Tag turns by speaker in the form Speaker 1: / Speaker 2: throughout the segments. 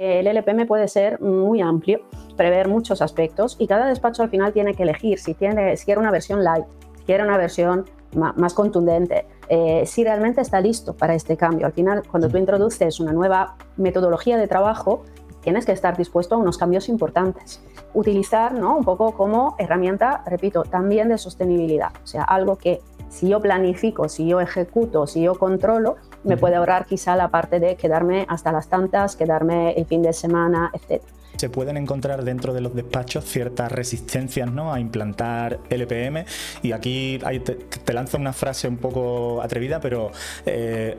Speaker 1: El LPM puede ser muy amplio, prever muchos aspectos y cada despacho al final tiene que elegir si quiere una versión light, si quiere una versión más contundente, si realmente está listo para este cambio. Al final, cuando tú introduces una nueva metodología de trabajo, tienes que estar dispuesto a unos cambios importantes. Utilizar, ¿no?, un poco como herramienta, repito, también de sostenibilidad. O sea, algo que si yo planifico, si yo ejecuto, si yo controlo, me puede ahorrar quizá la parte de quedarme hasta las tantas, quedarme el fin de semana, etc.
Speaker 2: Se pueden encontrar dentro de los despachos ciertas resistencias, ¿no?, a implantar LPM, y aquí te lanzo una frase un poco atrevida, pero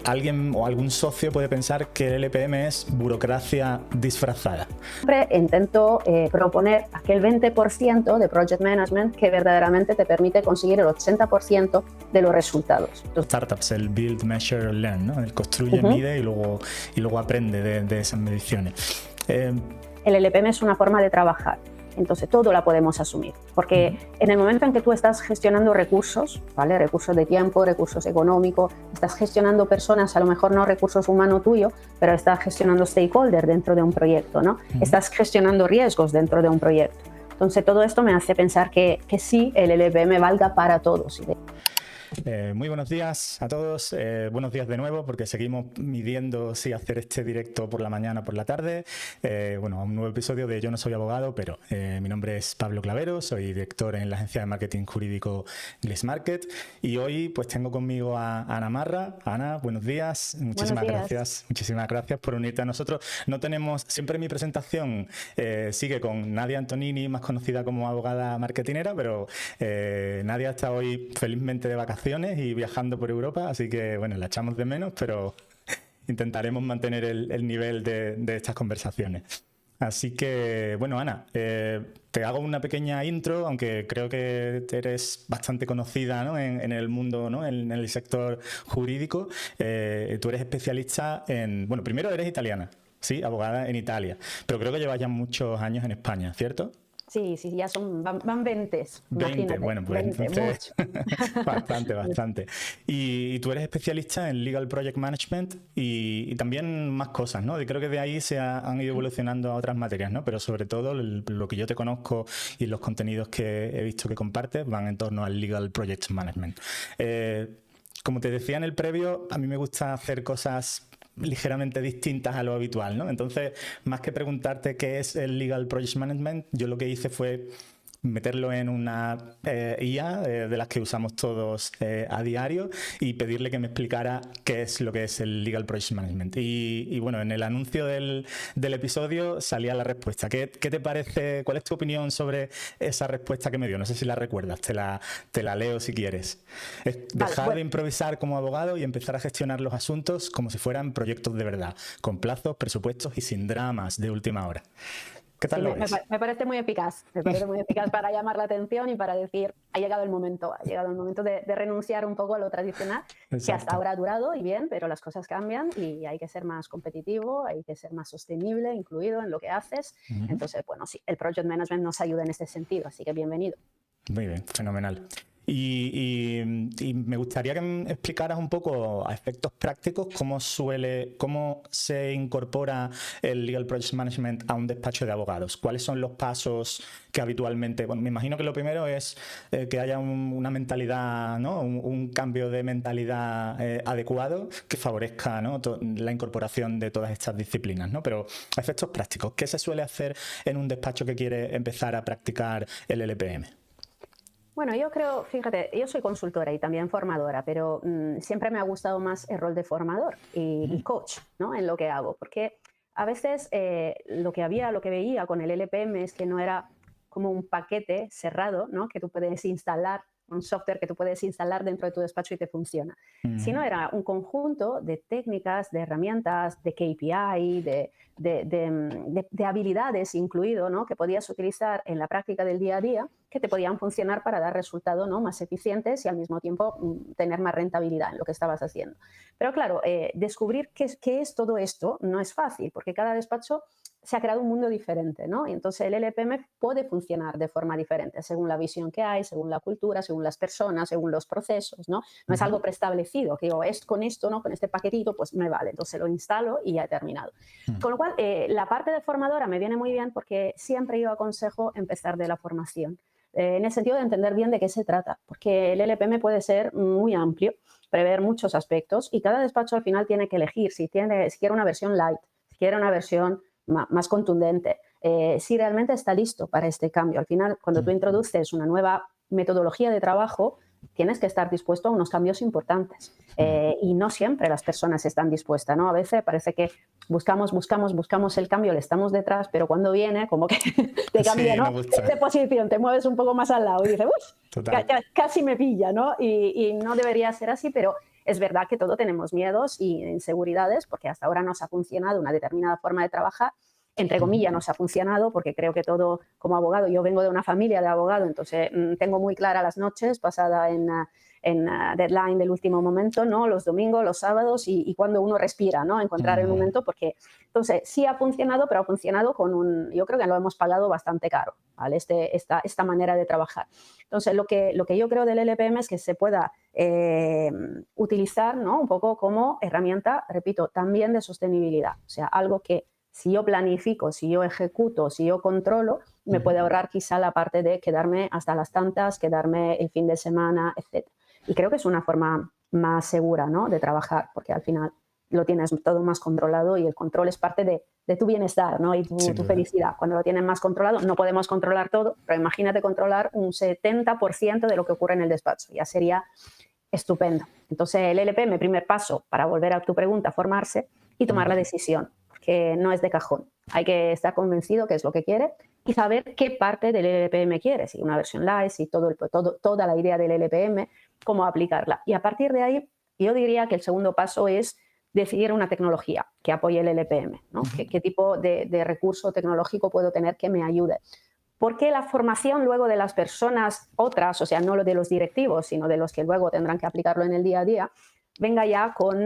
Speaker 2: alguien o algún socio puede pensar que el LPM es burocracia disfrazada.
Speaker 1: Siempre intento proponer aquel 20% de project management que verdaderamente te permite conseguir el 80% de los resultados.
Speaker 2: Startups, el build, measure, learn, ¿no? El construye, mide y luego aprende de esas mediciones.
Speaker 1: El LPM es una forma de trabajar, entonces todo la podemos asumir, porque en el momento en que tú estás gestionando recursos, ¿vale?, recursos de tiempo, recursos económicos, estás gestionando personas, a lo mejor no recursos humanos tuyos, pero estás gestionando stakeholders dentro de un proyecto, ¿no? Estás gestionando riesgos dentro de un proyecto. Entonces todo esto me hace pensar que sí, el LPM valga para todos.
Speaker 2: Muy buenos días a todos, buenos días de nuevo, porque seguimos midiendo si hacer este directo por la mañana o por la tarde. Bueno, un nuevo episodio de Yo no soy abogado, pero mi nombre es Pablo Clavero, soy director en la agencia de marketing jurídico Gliss Market, y hoy pues tengo conmigo a Ana Marra. Ana, buenos días, muchísimas gracias por unirte a nosotros. No tenemos, siempre mi presentación sigue con Nadia Antonini, más conocida como abogada marketinera, pero Nadia está hoy felizmente de vacaciones y viajando por Europa, así que bueno, la echamos de menos, pero intentaremos mantener el nivel de estas conversaciones. Así que, bueno, Ana, te hago una pequeña intro, aunque creo que eres bastante conocida, ¿no?, en el mundo, ¿no?, en el sector jurídico. Tú eres especialista en... Bueno, primero eres italiana, sí, abogada en Italia, pero creo que llevas ya muchos años en España, ¿cierto?
Speaker 1: Sí, ya van 20,
Speaker 2: 20, bueno, pues
Speaker 1: 20,
Speaker 2: entonces bastante. Y tú eres especialista en Legal Project Management y también más cosas, ¿no? Y creo que de ahí han ido evolucionando a otras materias, ¿no? Pero sobre todo lo que yo te conozco y los contenidos que he visto que compartes van en torno al Legal Project Management. Como te decía en el previo, a mí me gusta hacer cosas ligeramente distintas a lo habitual, ¿no? Entonces, más que preguntarte qué es el Legal Project Management, yo lo que hice fue meterlo en una IA de las que usamos todos a diario y pedirle que me explicara qué es lo que es el Legal Project Management. Y bueno, en el anuncio del episodio salía la respuesta. ¿Qué te parece? ¿Cuál es tu opinión sobre esa respuesta que me dio? No sé si la recuerdas, te la leo si quieres. Es dejar de improvisar como abogado y empezar a gestionar los asuntos como si fueran proyectos de verdad, con plazos, presupuestos y sin dramas de última hora. ¿Qué tal lo ves?
Speaker 1: Me parece muy eficaz, para llamar la atención y para decir, ha llegado el momento de renunciar un poco a lo tradicional. Exacto. Que hasta ahora ha durado y bien, pero las cosas cambian y hay que ser más competitivo, hay que ser más sostenible, incluido en lo que haces. Entonces, bueno, sí, el Project Management nos ayuda en este sentido, así que bienvenido.
Speaker 2: Muy bien, fenomenal. Y me gustaría que me explicaras un poco a efectos prácticos cómo se incorpora el Legal Project Management a un despacho de abogados. ¿Cuáles son los pasos que habitualmente... Bueno, me imagino que lo primero es que haya una mentalidad, ¿no?, un cambio de mentalidad adecuado que favorezca, ¿no?, la incorporación de todas estas disciplinas, ¿no? Pero a efectos prácticos, ¿qué se suele hacer en un despacho que quiere empezar a practicar el LPM?
Speaker 1: Bueno, yo creo, fíjate, yo soy consultora y también formadora, pero siempre me ha gustado más el rol de formador y coach, ¿no?, en lo que hago, porque a veces lo que veía con el LPM es que no era como un paquete cerrado, ¿no?, que tú puedes instalar, un software que tú puedes instalar dentro de tu despacho y te funciona, sino era un conjunto de técnicas, de herramientas, de KPI, de habilidades incluido, ¿no?, que podías utilizar en la práctica del día a día, que te podían funcionar para dar resultados, ¿no?, más eficientes y al mismo tiempo tener más rentabilidad en lo que estabas haciendo. Pero claro, descubrir qué es todo esto no es fácil, porque cada despacho se ha creado un mundo diferente, ¿no? Y entonces el LPM puede funcionar de forma diferente según la visión que hay, según la cultura, según las personas, según los procesos, ¿no? No es algo preestablecido, que digo, con esto, ¿no? Con este paquetito, pues me vale. Entonces lo instalo y ya he terminado. Con lo cual, la parte de formadora me viene muy bien porque siempre yo aconsejo empezar de la formación. En el sentido de entender bien de qué se trata, porque el LPM puede ser muy amplio, prever muchos aspectos y cada despacho al final tiene que elegir si quiere una versión light, si quiere una versión más contundente, si realmente está listo para este cambio. Al final, cuando tú introduces una nueva metodología de trabajo, tienes que estar dispuesto a unos cambios importantes. Y no siempre las personas están dispuestas, ¿no? A veces parece que buscamos el cambio, le estamos detrás, pero cuando viene, como que te cambia, ¿no? De posición, te mueves un poco más al lado y dices, uy, casi me pilla, ¿no? Y no debería ser así, pero es verdad que todos tenemos miedos y inseguridades porque hasta ahora nos ha funcionado una determinada forma de trabajar, entre comillas nos ha funcionado porque creo que todo como abogado, yo vengo de una familia de abogado, entonces tengo muy clara las noches pasada en deadline del último momento, ¿no? Los domingos, los sábados y cuando uno respira, ¿no? Encontrar el momento porque, entonces, sí ha funcionado, pero ha funcionado yo creo que lo hemos pagado bastante caro, ¿vale? Esta manera de trabajar. Entonces, lo que yo creo del LPM es que se pueda utilizar, ¿no? Un poco como herramienta, repito, también de sostenibilidad, o sea, algo que si yo planifico, si yo ejecuto, si yo controlo, me puede ahorrar quizá la parte de quedarme hasta las tantas, quedarme el fin de semana, etc. Y creo que es una forma más segura, ¿no? De trabajar, porque al final lo tienes todo más controlado y el control es parte de tu bienestar, ¿no? Y tu felicidad. Cuando lo tienes más controlado, no podemos controlar todo, pero imagínate controlar un 70% de lo que ocurre en el despacho. Ya sería estupendo. Entonces, el LPM, primer paso para volver a tu pregunta, formarse y tomar la decisión, porque no es de cajón. Hay que estar convencido que es lo que quiere y saber qué parte del LPM quiere, si una versión light, si toda la idea del LPM, cómo aplicarla. Y a partir de ahí, yo diría que el segundo paso es decidir una tecnología que apoye el LPM, ¿no? ¿Qué tipo de recurso tecnológico puedo tener que me ayude? Porque la formación luego de las personas otras, o sea, no lo de los directivos, sino de los que luego tendrán que aplicarlo en el día a día, venga ya con,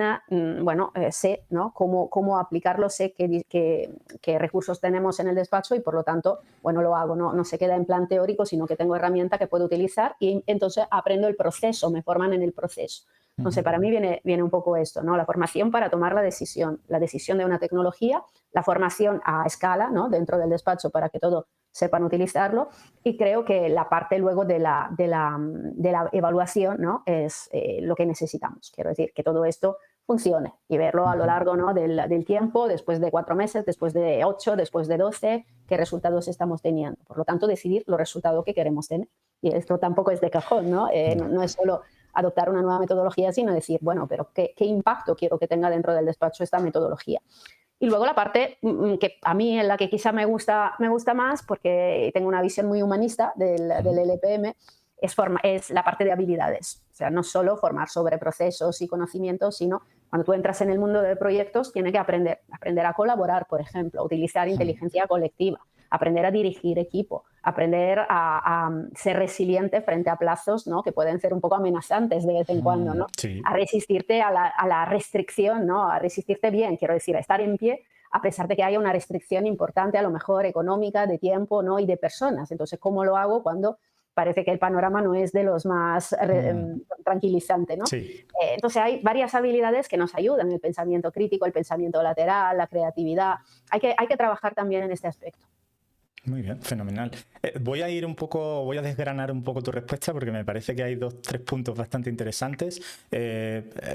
Speaker 1: sé, ¿no? Cómo aplicarlo, sé qué recursos tenemos en el despacho y por lo tanto, bueno, lo hago, no se queda en plan teórico, sino que tengo herramienta que puedo utilizar y entonces aprendo el proceso, me forman en el proceso. Entonces, para mí viene un poco esto, ¿no? La formación para tomar la decisión de una tecnología, la formación a escala, ¿no? Dentro del despacho para que todos sepan utilizarlo y creo que la parte luego de la evaluación, ¿no? Es lo que necesitamos. Quiero decir, que todo esto funcione y verlo a lo largo, ¿no? del tiempo, después de 4 meses, después de 8, después de 12, qué resultados estamos teniendo. Por lo tanto, decidir los resultados que queremos tener. Y esto tampoco es de cajón, ¿no? No es solo adoptar una nueva metodología, sino decir, bueno, pero ¿qué impacto quiero que tenga dentro del despacho esta metodología? Y luego la parte que a mí en la que quizá me gusta más, porque tengo una visión muy humanista del LPM, es la parte de habilidades. O sea, no solo formar sobre procesos y conocimientos, sino cuando tú entras en el mundo de proyectos, tienes que aprender a colaborar, por ejemplo, utilizar inteligencia colectiva, aprender a dirigir equipo, aprender a ser resiliente frente a plazos, ¿no? Que pueden ser un poco amenazantes de vez en cuando, ¿no?
Speaker 2: Sí.
Speaker 1: A resistirte a la restricción, ¿no? A resistirte bien, quiero decir, a estar en pie a pesar de que haya una restricción importante, a lo mejor económica, de tiempo, ¿no? Y de personas. Entonces, ¿cómo lo hago cuando parece que el panorama no es de los más tranquilizantes, ¿no?
Speaker 2: Sí.
Speaker 1: Entonces, hay varias habilidades que nos ayudan, el pensamiento crítico, el pensamiento lateral, la creatividad. Hay que trabajar también en este aspecto.
Speaker 2: Muy bien, fenomenal. Voy a desgranar un poco tu respuesta porque me parece que hay 3 puntos bastante interesantes.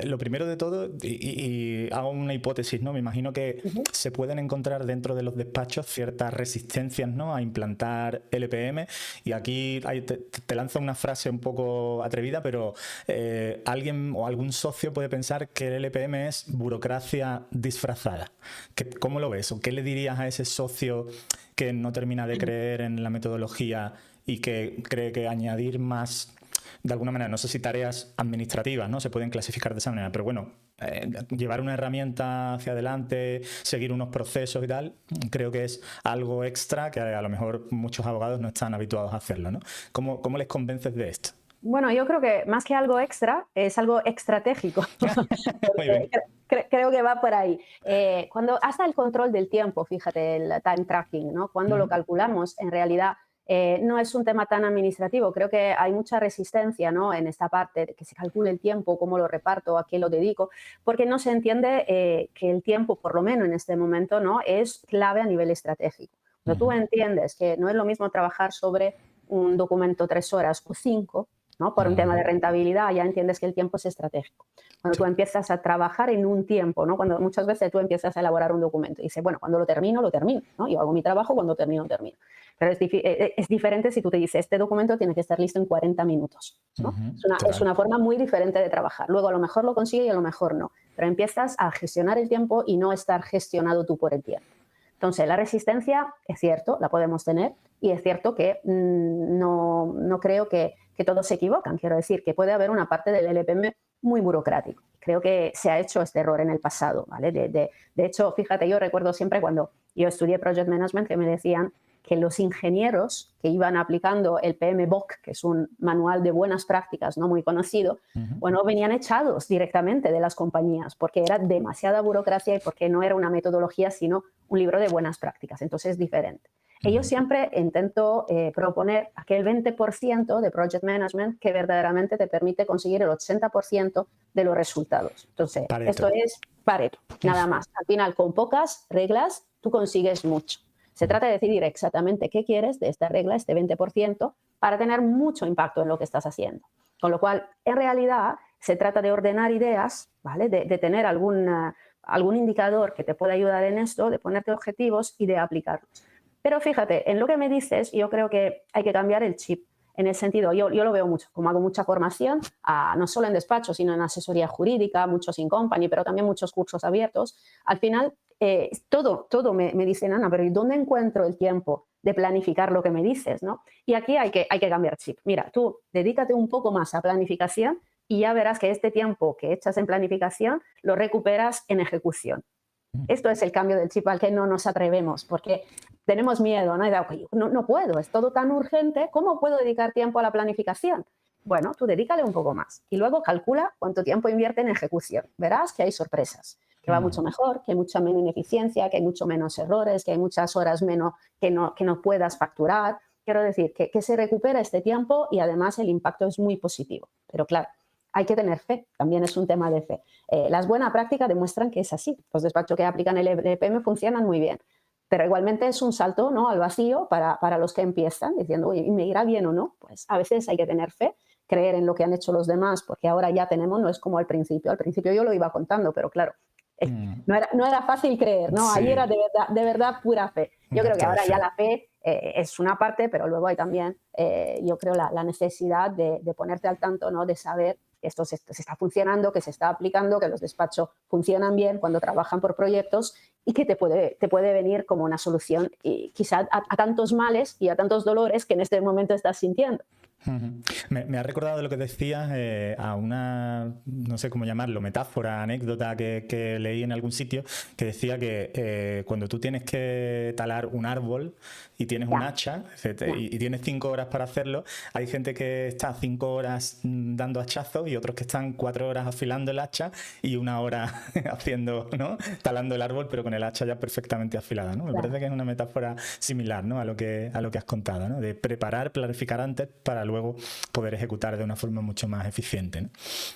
Speaker 2: Lo primero de todo, y hago una hipótesis, ¿no? Me imagino que se pueden encontrar dentro de los despachos ciertas resistencias, ¿no? A implantar LPM. Y aquí te lanzo una frase un poco atrevida, pero alguien o algún socio puede pensar que el LPM es burocracia disfrazada. ¿Cómo lo ves? ¿O qué le dirías a ese socio que no termina de creer en la metodología y que cree que añadir más, de alguna manera, no sé si tareas administrativas, ¿no? Se pueden clasificar de esa manera, pero bueno, llevar una herramienta hacia adelante, seguir unos procesos y tal, creo que es algo extra que a lo mejor muchos abogados no están habituados a hacerlo, ¿no? ¿Cómo les convences de esto?
Speaker 1: Bueno, yo creo que más que algo extra, es algo estratégico.
Speaker 2: Muy bien.
Speaker 1: Creo que va por ahí. Cuando hasta el control del tiempo, fíjate, el time tracking, ¿no? Cuando lo
Speaker 2: Ujú.
Speaker 1: calculamos, en realidad no es un tema tan administrativo. Creo que hay mucha resistencia, ¿no? En esta parte de que se calcule el tiempo, cómo lo reparto, a qué lo dedico, porque no se entiende que el tiempo, por lo menos en este momento, ¿no? Es clave a nivel estratégico. Cuando tú
Speaker 2: Ujú.
Speaker 1: entiendes que no es lo mismo trabajar sobre un documento 3 horas o 5, ¿no? Por un tema de
Speaker 2: Ujú.
Speaker 1: rentabilidad, ya entiendes que el tiempo es estratégico. Cuando tú
Speaker 2: Sí.
Speaker 1: empiezas a trabajar en un tiempo, ¿no? Cuando muchas veces tú empiezas a elaborar un documento y dices, bueno, cuando lo termino, ¿no? Yo hago mi trabajo, cuando termino, termino. Pero es diferente si tú te dices, este documento tiene que estar listo en 40 minutos, ¿no?
Speaker 2: Ujú.
Speaker 1: Es
Speaker 2: Total.
Speaker 1: una forma muy diferente de trabajar. Luego a lo mejor lo consigues y a lo mejor no, pero empiezas a gestionar el tiempo y no estar gestionado tú por el tiempo. Entonces, la resistencia es cierto, la podemos tener, y es cierto que no creo que todos se equivocan. Quiero decir que puede haber una parte del LPM muy burocrático. Creo que se ha hecho este error en el pasado, ¿vale? De hecho, fíjate, yo recuerdo siempre cuando yo estudié Project Management que me decían que los ingenieros que iban aplicando el PMBOK, que es un manual de buenas prácticas no muy conocido,
Speaker 2: Ujú.
Speaker 1: bueno, venían echados directamente de las compañías porque era demasiada burocracia y porque no era una metodología, sino un libro de buenas prácticas. Entonces es diferente. Yo
Speaker 2: Ujú.
Speaker 1: siempre intento proponer aquel 20% de project management que verdaderamente te permite conseguir el 80% de los resultados. Entonces,
Speaker 2: Pareto.
Speaker 1: esto es Pareto, nada más. Al final, con pocas reglas, tú consigues mucho. Se
Speaker 2: Ujú.
Speaker 1: trata de decidir exactamente qué quieres de esta regla, este 20%, para tener mucho impacto en lo que estás haciendo. Con lo cual, en realidad, se trata de ordenar ideas, ¿vale? De tener algún indicador que te pueda ayudar en esto, de ponerte objetivos y de aplicarlos. Pero fíjate, en lo que me dices, yo creo que hay que cambiar el chip. En el sentido, yo lo veo mucho, como hago mucha formación, no solo en despacho, sino en asesoría jurídica, muchos in company, pero también muchos cursos abiertos. Al final, todo me dicen, Ana, pero ¿y dónde encuentro el tiempo de planificar lo que me dices? ¿No? Y aquí hay que cambiar chip. Mira, tú dedícate un poco más a planificación y ya verás que este tiempo que echas en planificación lo recuperas en ejecución. Esto es el cambio del chip al que no nos atrevemos, porque tenemos miedo, ¿no? No puedo, es todo tan urgente, ¿cómo puedo dedicar tiempo a la planificación? Bueno, tú dedícale un poco más y luego calcula cuánto tiempo invierte en ejecución. Verás que hay sorpresas, que va
Speaker 2: Ujú.
Speaker 1: mucho mejor, que hay mucha menos ineficiencia, que hay mucho menos errores, que hay muchas horas menos que no puedas facturar. Quiero decir, que se recupera este tiempo y además el impacto es muy positivo. Pero claro, hay que tener fe, también es un tema de fe. Las buenas prácticas demuestran que es así. Los despachos que aplican el EPM funcionan muy bien. Pero igualmente es un salto, ¿no?, al vacío para los que empiezan, diciendo, oye, ¿me irá bien o no? Pues a veces hay que tener fe, creer en lo que han hecho los demás, porque ahora ya tenemos, no es como al principio. Al principio yo lo iba contando, pero claro,
Speaker 2: Mm.
Speaker 1: no era fácil creer, ¿no? Ahí era
Speaker 2: Sí,
Speaker 1: de verdad pura fe. Yo
Speaker 2: un
Speaker 1: creo que
Speaker 2: acto de
Speaker 1: ahora ya
Speaker 2: fe.
Speaker 1: la fe es una parte, pero luego hay también, yo creo, la necesidad de ponerte al tanto, ¿no? De saber que esto se está funcionando, que se está aplicando, que los despachos funcionan bien cuando trabajan por proyectos y que te puede venir como una solución y quizá a tantos males y a tantos dolores que en este momento estás sintiendo.
Speaker 2: Ujú. Me ha recordado de lo que decías a una, no sé cómo llamarlo, metáfora, anécdota que leí en algún sitio que decía que cuando tú tienes que talar un árbol y tienes un
Speaker 1: Ya,
Speaker 2: hacha
Speaker 1: ya,
Speaker 2: y tienes 5 horas para hacerlo, hay gente que está 5 horas dando hachazos y otros que están 4 horas afilando el hacha y 1 hora haciendo, ¿no? Talando el árbol, pero con el hacha ya perfectamente afilada, ¿no? Me
Speaker 1: claro.
Speaker 2: parece que es una metáfora similar, ¿no? A lo que has contado, ¿no? De preparar, planificar antes para luego poder ejecutar de una forma mucho más eficiente, ¿no?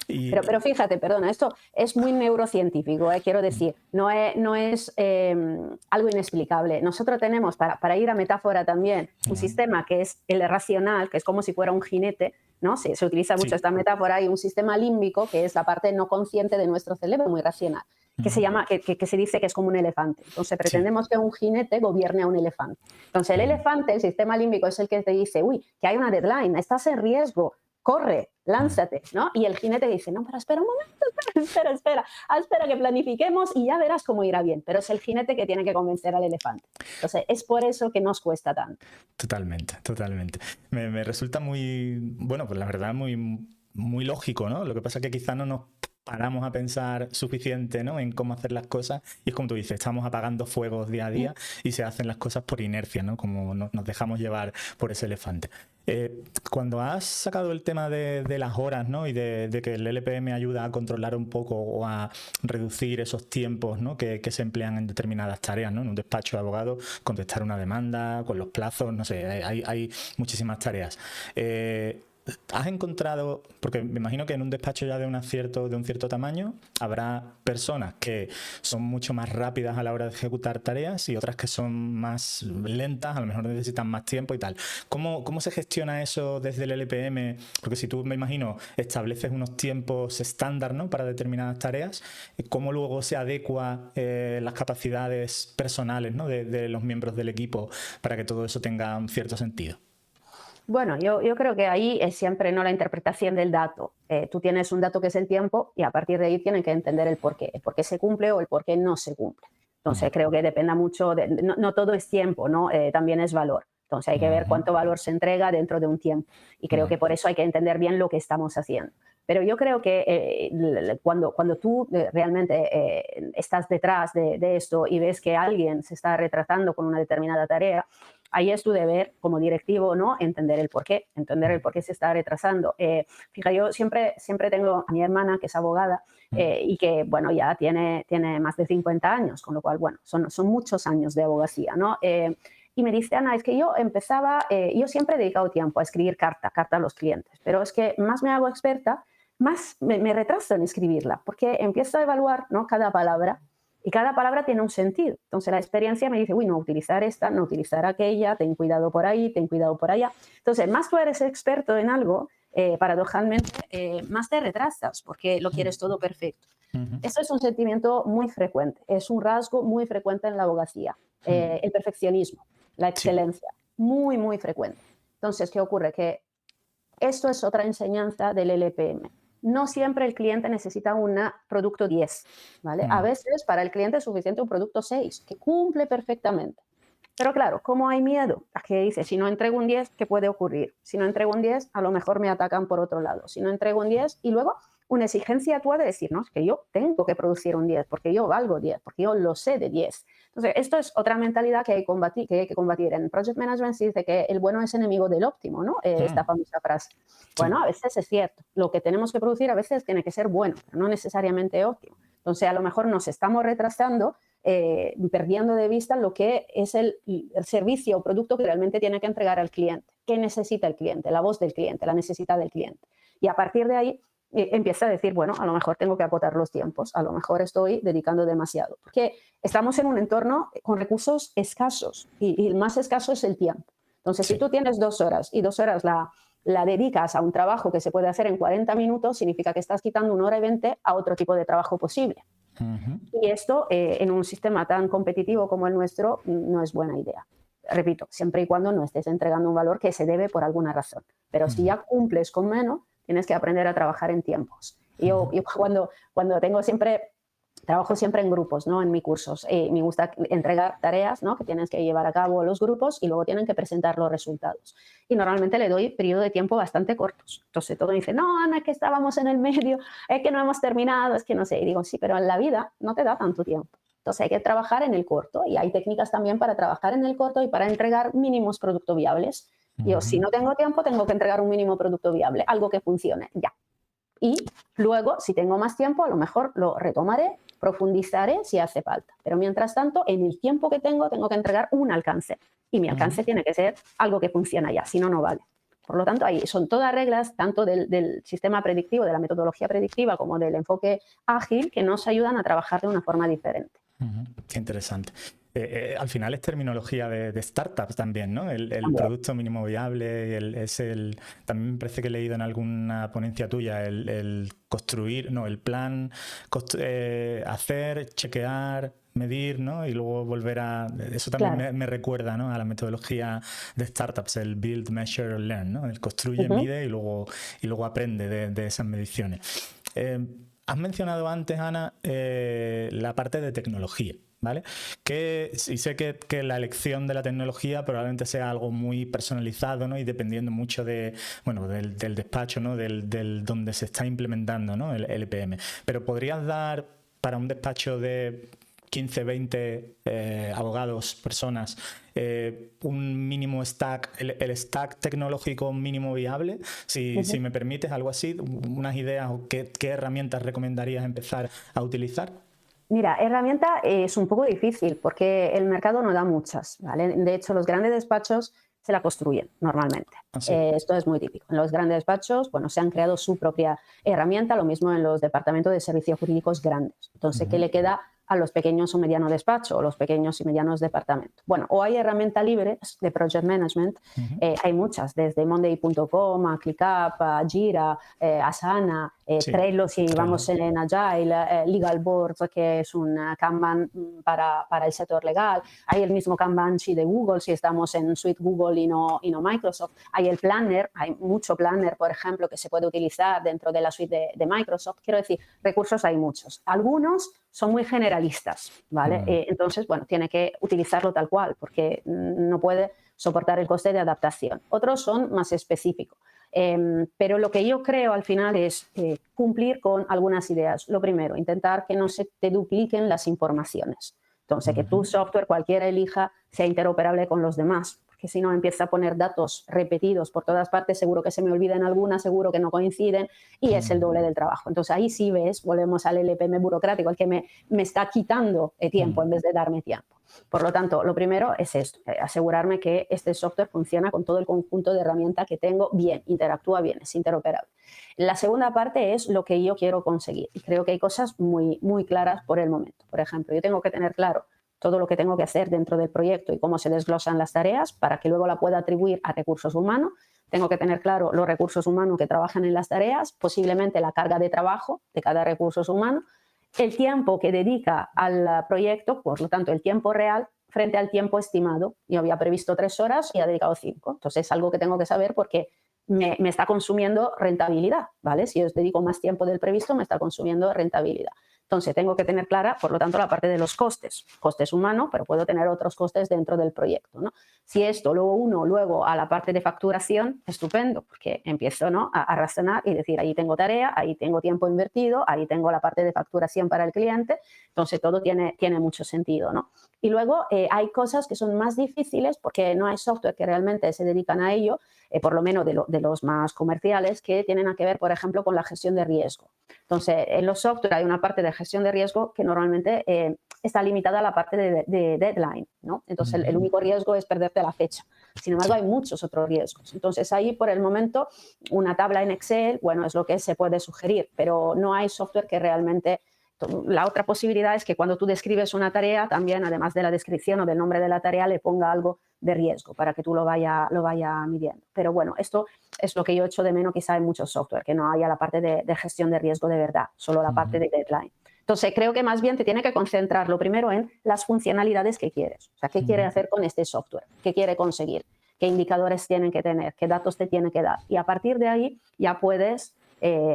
Speaker 1: Pero fíjate, perdona, esto es muy neurocientífico, quiero decir, no es algo inexplicable. Nosotros tenemos, para ir a metáfora también, un sistema que es el racional, que es como si fuera un jinete, ¿no? Se utiliza mucho
Speaker 2: Sí.
Speaker 1: esta metáfora, y un sistema límbico, que es la parte no consciente de nuestro cerebro, muy racional, que se
Speaker 2: Ujú.
Speaker 1: llama, que se dice que es como un elefante. Entonces
Speaker 2: Sí.
Speaker 1: pretendemos que un jinete gobierne a un elefante. Entonces el
Speaker 2: Ujú.
Speaker 1: elefante, el sistema límbico, es el que te dice, uy, que hay una deadline, estás en riesgo, corre,
Speaker 2: Ujú.
Speaker 1: lánzate, ¿no? Y el jinete dice, no, pero espera un momento, espera que planifiquemos y ya verás cómo irá bien. Pero es el jinete que tiene que convencer al elefante. Entonces, es por eso que nos cuesta tanto.
Speaker 2: Totalmente, totalmente. Me resulta muy, bueno, pues la verdad muy, muy lógico, ¿no? Lo que pasa es que quizá no nos paramos a pensar suficiente, ¿no?, en cómo hacer las cosas, y es como tú dices, estamos apagando fuegos día a día y se hacen las cosas por inercia, ¿no?, como nos dejamos llevar por ese elefante. Cuando has sacado el tema de las horas, ¿no?, y de que el LPM ayuda a controlar un poco o a reducir esos tiempos, ¿no?, que se emplean en determinadas tareas, ¿no?, en un despacho de abogados, contestar una demanda, con los plazos, no sé, hay muchísimas tareas. ¿Has encontrado, porque me imagino que en un despacho ya de un cierto tamaño habrá personas que son mucho más rápidas a la hora de ejecutar tareas y otras que son más lentas, a lo mejor necesitan más tiempo y tal? ¿Cómo se gestiona eso desde el LPM? Porque si tú, me imagino, estableces unos tiempos estándar, ¿no?, para determinadas tareas, ¿cómo luego se adecua las capacidades personales, ¿no?, de los miembros del equipo para que todo eso tenga un cierto sentido?
Speaker 1: Bueno, yo creo que ahí es siempre no la interpretación del dato. Tú tienes un dato que es el tiempo y a partir de ahí tienen que entender el por qué se cumple o el por qué no se cumple. Entonces creo que depende mucho, no todo es tiempo, ¿no? También es valor. Entonces hay que ver cuánto valor se entrega dentro de un tiempo y creo que por eso hay que entender bien lo que estamos haciendo. Pero yo creo que cuando tú realmente estás detrás de esto y ves que alguien se está retrasando con una determinada tarea, ahí es tu deber como directivo, ¿no?, entender el por qué se está retrasando. Fija, yo siempre tengo a mi hermana, que es abogada, y que, bueno, ya tiene más de 50 años, con lo cual, bueno, son muchos años de abogacía, ¿no? Y me dice, Ana, es que yo yo siempre he dedicado tiempo a escribir carta a los clientes, pero es que más me hago experta, más me retraso en escribirla, porque empiezo a evaluar, ¿no?, cada palabra, y cada palabra tiene un sentido. Entonces la experiencia me dice, uy, no utilizar esta, no utilizar aquella, ten cuidado por ahí, ten cuidado por allá. Entonces, más tú eres experto en algo, paradojalmente, más te retrasas porque lo quieres todo perfecto. Esto es un sentimiento muy frecuente, es un rasgo muy frecuente en la abogacía, el perfeccionismo, la
Speaker 2: Sí.
Speaker 1: excelencia, muy, muy frecuente. Entonces, ¿qué ocurre? Que esto es otra enseñanza del LPM. No siempre el cliente necesita un producto 10, ¿vale? A veces para el cliente es suficiente un producto 6, que cumple perfectamente. Pero claro, ¿cómo hay miedo? A que dice, si no entrego un 10, ¿qué puede ocurrir? Si no entrego un 10, a lo mejor me atacan por otro lado. Si no entrego un 10, y luego una exigencia puede decir, no, es que yo tengo que producir un 10, porque yo valgo 10, porque yo lo sé de 10. Entonces, esto es otra mentalidad que hay que combatir. En Project Management se dice que el bueno es enemigo del óptimo, ¿no? Esta famosa frase.
Speaker 2: Sí.
Speaker 1: Bueno, a veces es cierto. Lo que tenemos que producir a veces tiene que ser bueno, pero no necesariamente óptimo. Entonces, a lo mejor nos estamos retrasando, perdiendo de vista lo que es el servicio o producto que realmente tiene que entregar al cliente. ¿Qué necesita el cliente? La voz del cliente, la necesidad del cliente. Y a partir de ahí empieza a decir, bueno, a lo mejor tengo que acotar los tiempos, a lo mejor estoy dedicando demasiado. Porque estamos en un entorno con recursos escasos y el más escaso es el tiempo. Entonces, si
Speaker 2: Sí.
Speaker 1: tú tienes 2 horas y 2 horas la dedicas a un trabajo que se puede hacer en 40 minutos, significa que estás quitando 1 hora y 20 a otro tipo de trabajo posible. Y esto, en un sistema tan competitivo como el nuestro, no es buena idea. Repito, siempre y cuando no estés entregando un valor que se debe por alguna razón. Pero si ya cumples con menos, tienes que aprender a trabajar en tiempos. Yo cuando trabajo siempre en grupos, ¿no?, en mis cursos. Me gusta entregar tareas, ¿no?, que tienes que llevar a cabo los grupos y luego tienen que presentar los resultados. Y normalmente le doy periodo de tiempo bastante cortos. Entonces todo me dice, no, Ana, es que estábamos en el medio, es que no hemos terminado, es que no sé. Y digo, sí, pero en la vida no te da tanto tiempo. Entonces hay que trabajar en el corto y hay técnicas también para trabajar en el corto y para entregar mínimos productos viables. Yo, si no tengo tiempo, tengo que entregar un mínimo producto viable, algo que funcione, ya. Y luego, si tengo más tiempo, a lo mejor lo retomaré, profundizaré si hace falta. Pero mientras tanto, en el tiempo que tengo que entregar un alcance. Y mi alcance tiene que ser algo que funciona ya, si no, no vale. Por lo tanto, ahí son todas reglas, tanto del sistema predictivo, de la metodología predictiva, como del enfoque ágil, que nos ayudan a trabajar de una forma diferente.
Speaker 2: Qué interesante. Al final es terminología de startups también, ¿no? El
Speaker 1: También.
Speaker 2: producto mínimo viable, también me parece que he leído en alguna ponencia tuya el construir, no, el plan, hacer, chequear, medir, ¿no? Y luego volver a... Eso también
Speaker 1: Claro.
Speaker 2: me recuerda, ¿no?, a la metodología de startups, el build, measure, learn, ¿no? El construye,
Speaker 1: Ujú.
Speaker 2: mide y luego aprende de esas mediciones. Has mencionado antes, Ana, la parte de tecnología. ¿vale? Y sé que la elección de la tecnología probablemente sea algo muy personalizado, ¿no? Y dependiendo mucho del despacho, ¿no? Del donde se está implementando, ¿no? El LPM. Pero ¿podrías dar para un despacho de 15, 20 abogados, personas, un mínimo stack, el stack tecnológico mínimo viable? Si me permites algo así, unas ideas o qué herramientas recomendarías empezar a utilizar.
Speaker 1: Mira, herramienta es un poco difícil porque el mercado no da muchas, ¿vale? De hecho, los grandes despachos se la construyen normalmente. Esto es muy típico. En los grandes despachos, bueno, se han creado su propia herramienta, lo mismo en los departamentos de servicios jurídicos grandes. Entonces, ¿qué le queda a los pequeños o medianos despachos o los pequeños y medianos departamentos? Bueno, o hay herramientas libres de project management, hay muchas, desde monday.com a ClickUp, a Jira, Asana, Trello si vamos en Agile, Legal Board, que es un Kanban para el sector legal, hay el mismo Kanban de Google si estamos en suite Google y no Microsoft, hay el Planner, hay mucho Planner, por ejemplo, que se puede utilizar dentro de la suite de Microsoft. Quiero decir, recursos hay muchos. Algunos son muy generalistas, ¿vale? Entonces, bueno, tiene que utilizarlo tal cual porque no puede soportar el coste de adaptación. Otros son más específicos. Pero lo que yo creo al final es cumplir con algunas ideas. Lo primero, intentar que no se te dupliquen las informaciones. Entonces, que tu software, cualquiera elija, sea interoperable con los demás. Porque si no, empieza a poner datos repetidos por todas partes, seguro que se me olvidan algunas, seguro que no coinciden y es el doble del trabajo. Entonces, ahí sí ves, volvemos al LPM burocrático, el que me está quitando tiempo en vez de darme tiempo. Por lo tanto, lo primero es esto, asegurarme que este software funciona con todo el conjunto de herramientas que tengo bien, interactúa bien, es interoperable. La segunda parte es lo que yo quiero conseguir. Y creo que hay cosas muy, muy claras por el momento. Por ejemplo, yo tengo que tener claro todo lo que tengo que hacer dentro del proyecto y cómo se desglosan las tareas para que luego la pueda atribuir a recursos humanos. Tengo que tener claro los recursos humanos que trabajan en las tareas, posiblemente la carga de trabajo de cada recurso humano, el tiempo que dedica al proyecto, por lo tanto, el tiempo real frente al tiempo estimado. Yo había previsto 3 horas y ha dedicado 5. Entonces, es algo que tengo que saber porque me está consumiendo rentabilidad, ¿vale? Si os dedico más tiempo del previsto, me está consumiendo rentabilidad. Entonces, tengo que tener clara, por lo tanto, la parte de los costes. Costes humanos, pero puedo tener otros costes dentro del proyecto, ¿no? Si esto luego uno, luego a la parte de facturación, estupendo, porque empiezo, ¿no?, a razonar y decir, ahí tengo tarea, ahí tengo tiempo invertido, ahí tengo la parte de facturación para el cliente. Entonces, todo tiene mucho sentido, ¿no? Y luego hay cosas que son más difíciles porque no hay software que realmente se dedican a ello, por lo menos de los más comerciales, que tienen que ver, por ejemplo, con la gestión de riesgo. Entonces, en los software hay una parte de gestión de riesgo que normalmente está limitada a la parte de deadline, ¿no? Entonces, el único riesgo es perderte la fecha. Sin embargo, hay muchos otros riesgos. Entonces, ahí, por el momento, una tabla en Excel, bueno, es lo que se puede sugerir, pero no hay software que realmente... La otra posibilidad es que cuando tú describes una tarea, también, además de la descripción o del nombre de la tarea, le ponga algo de riesgo para que tú lo vaya midiendo. Pero bueno, esto es lo que yo echo de menos quizá en muchos software, que no haya la parte de gestión de riesgo de verdad, solo la parte de deadline. Entonces, creo que más bien te tiene que concentrar lo primero en las funcionalidades que quieres. O sea, ¿qué quiere hacer con este software? ¿Qué quiere conseguir? ¿Qué indicadores tienen que tener? ¿Qué datos te tiene que dar? Y a partir de ahí ya puedes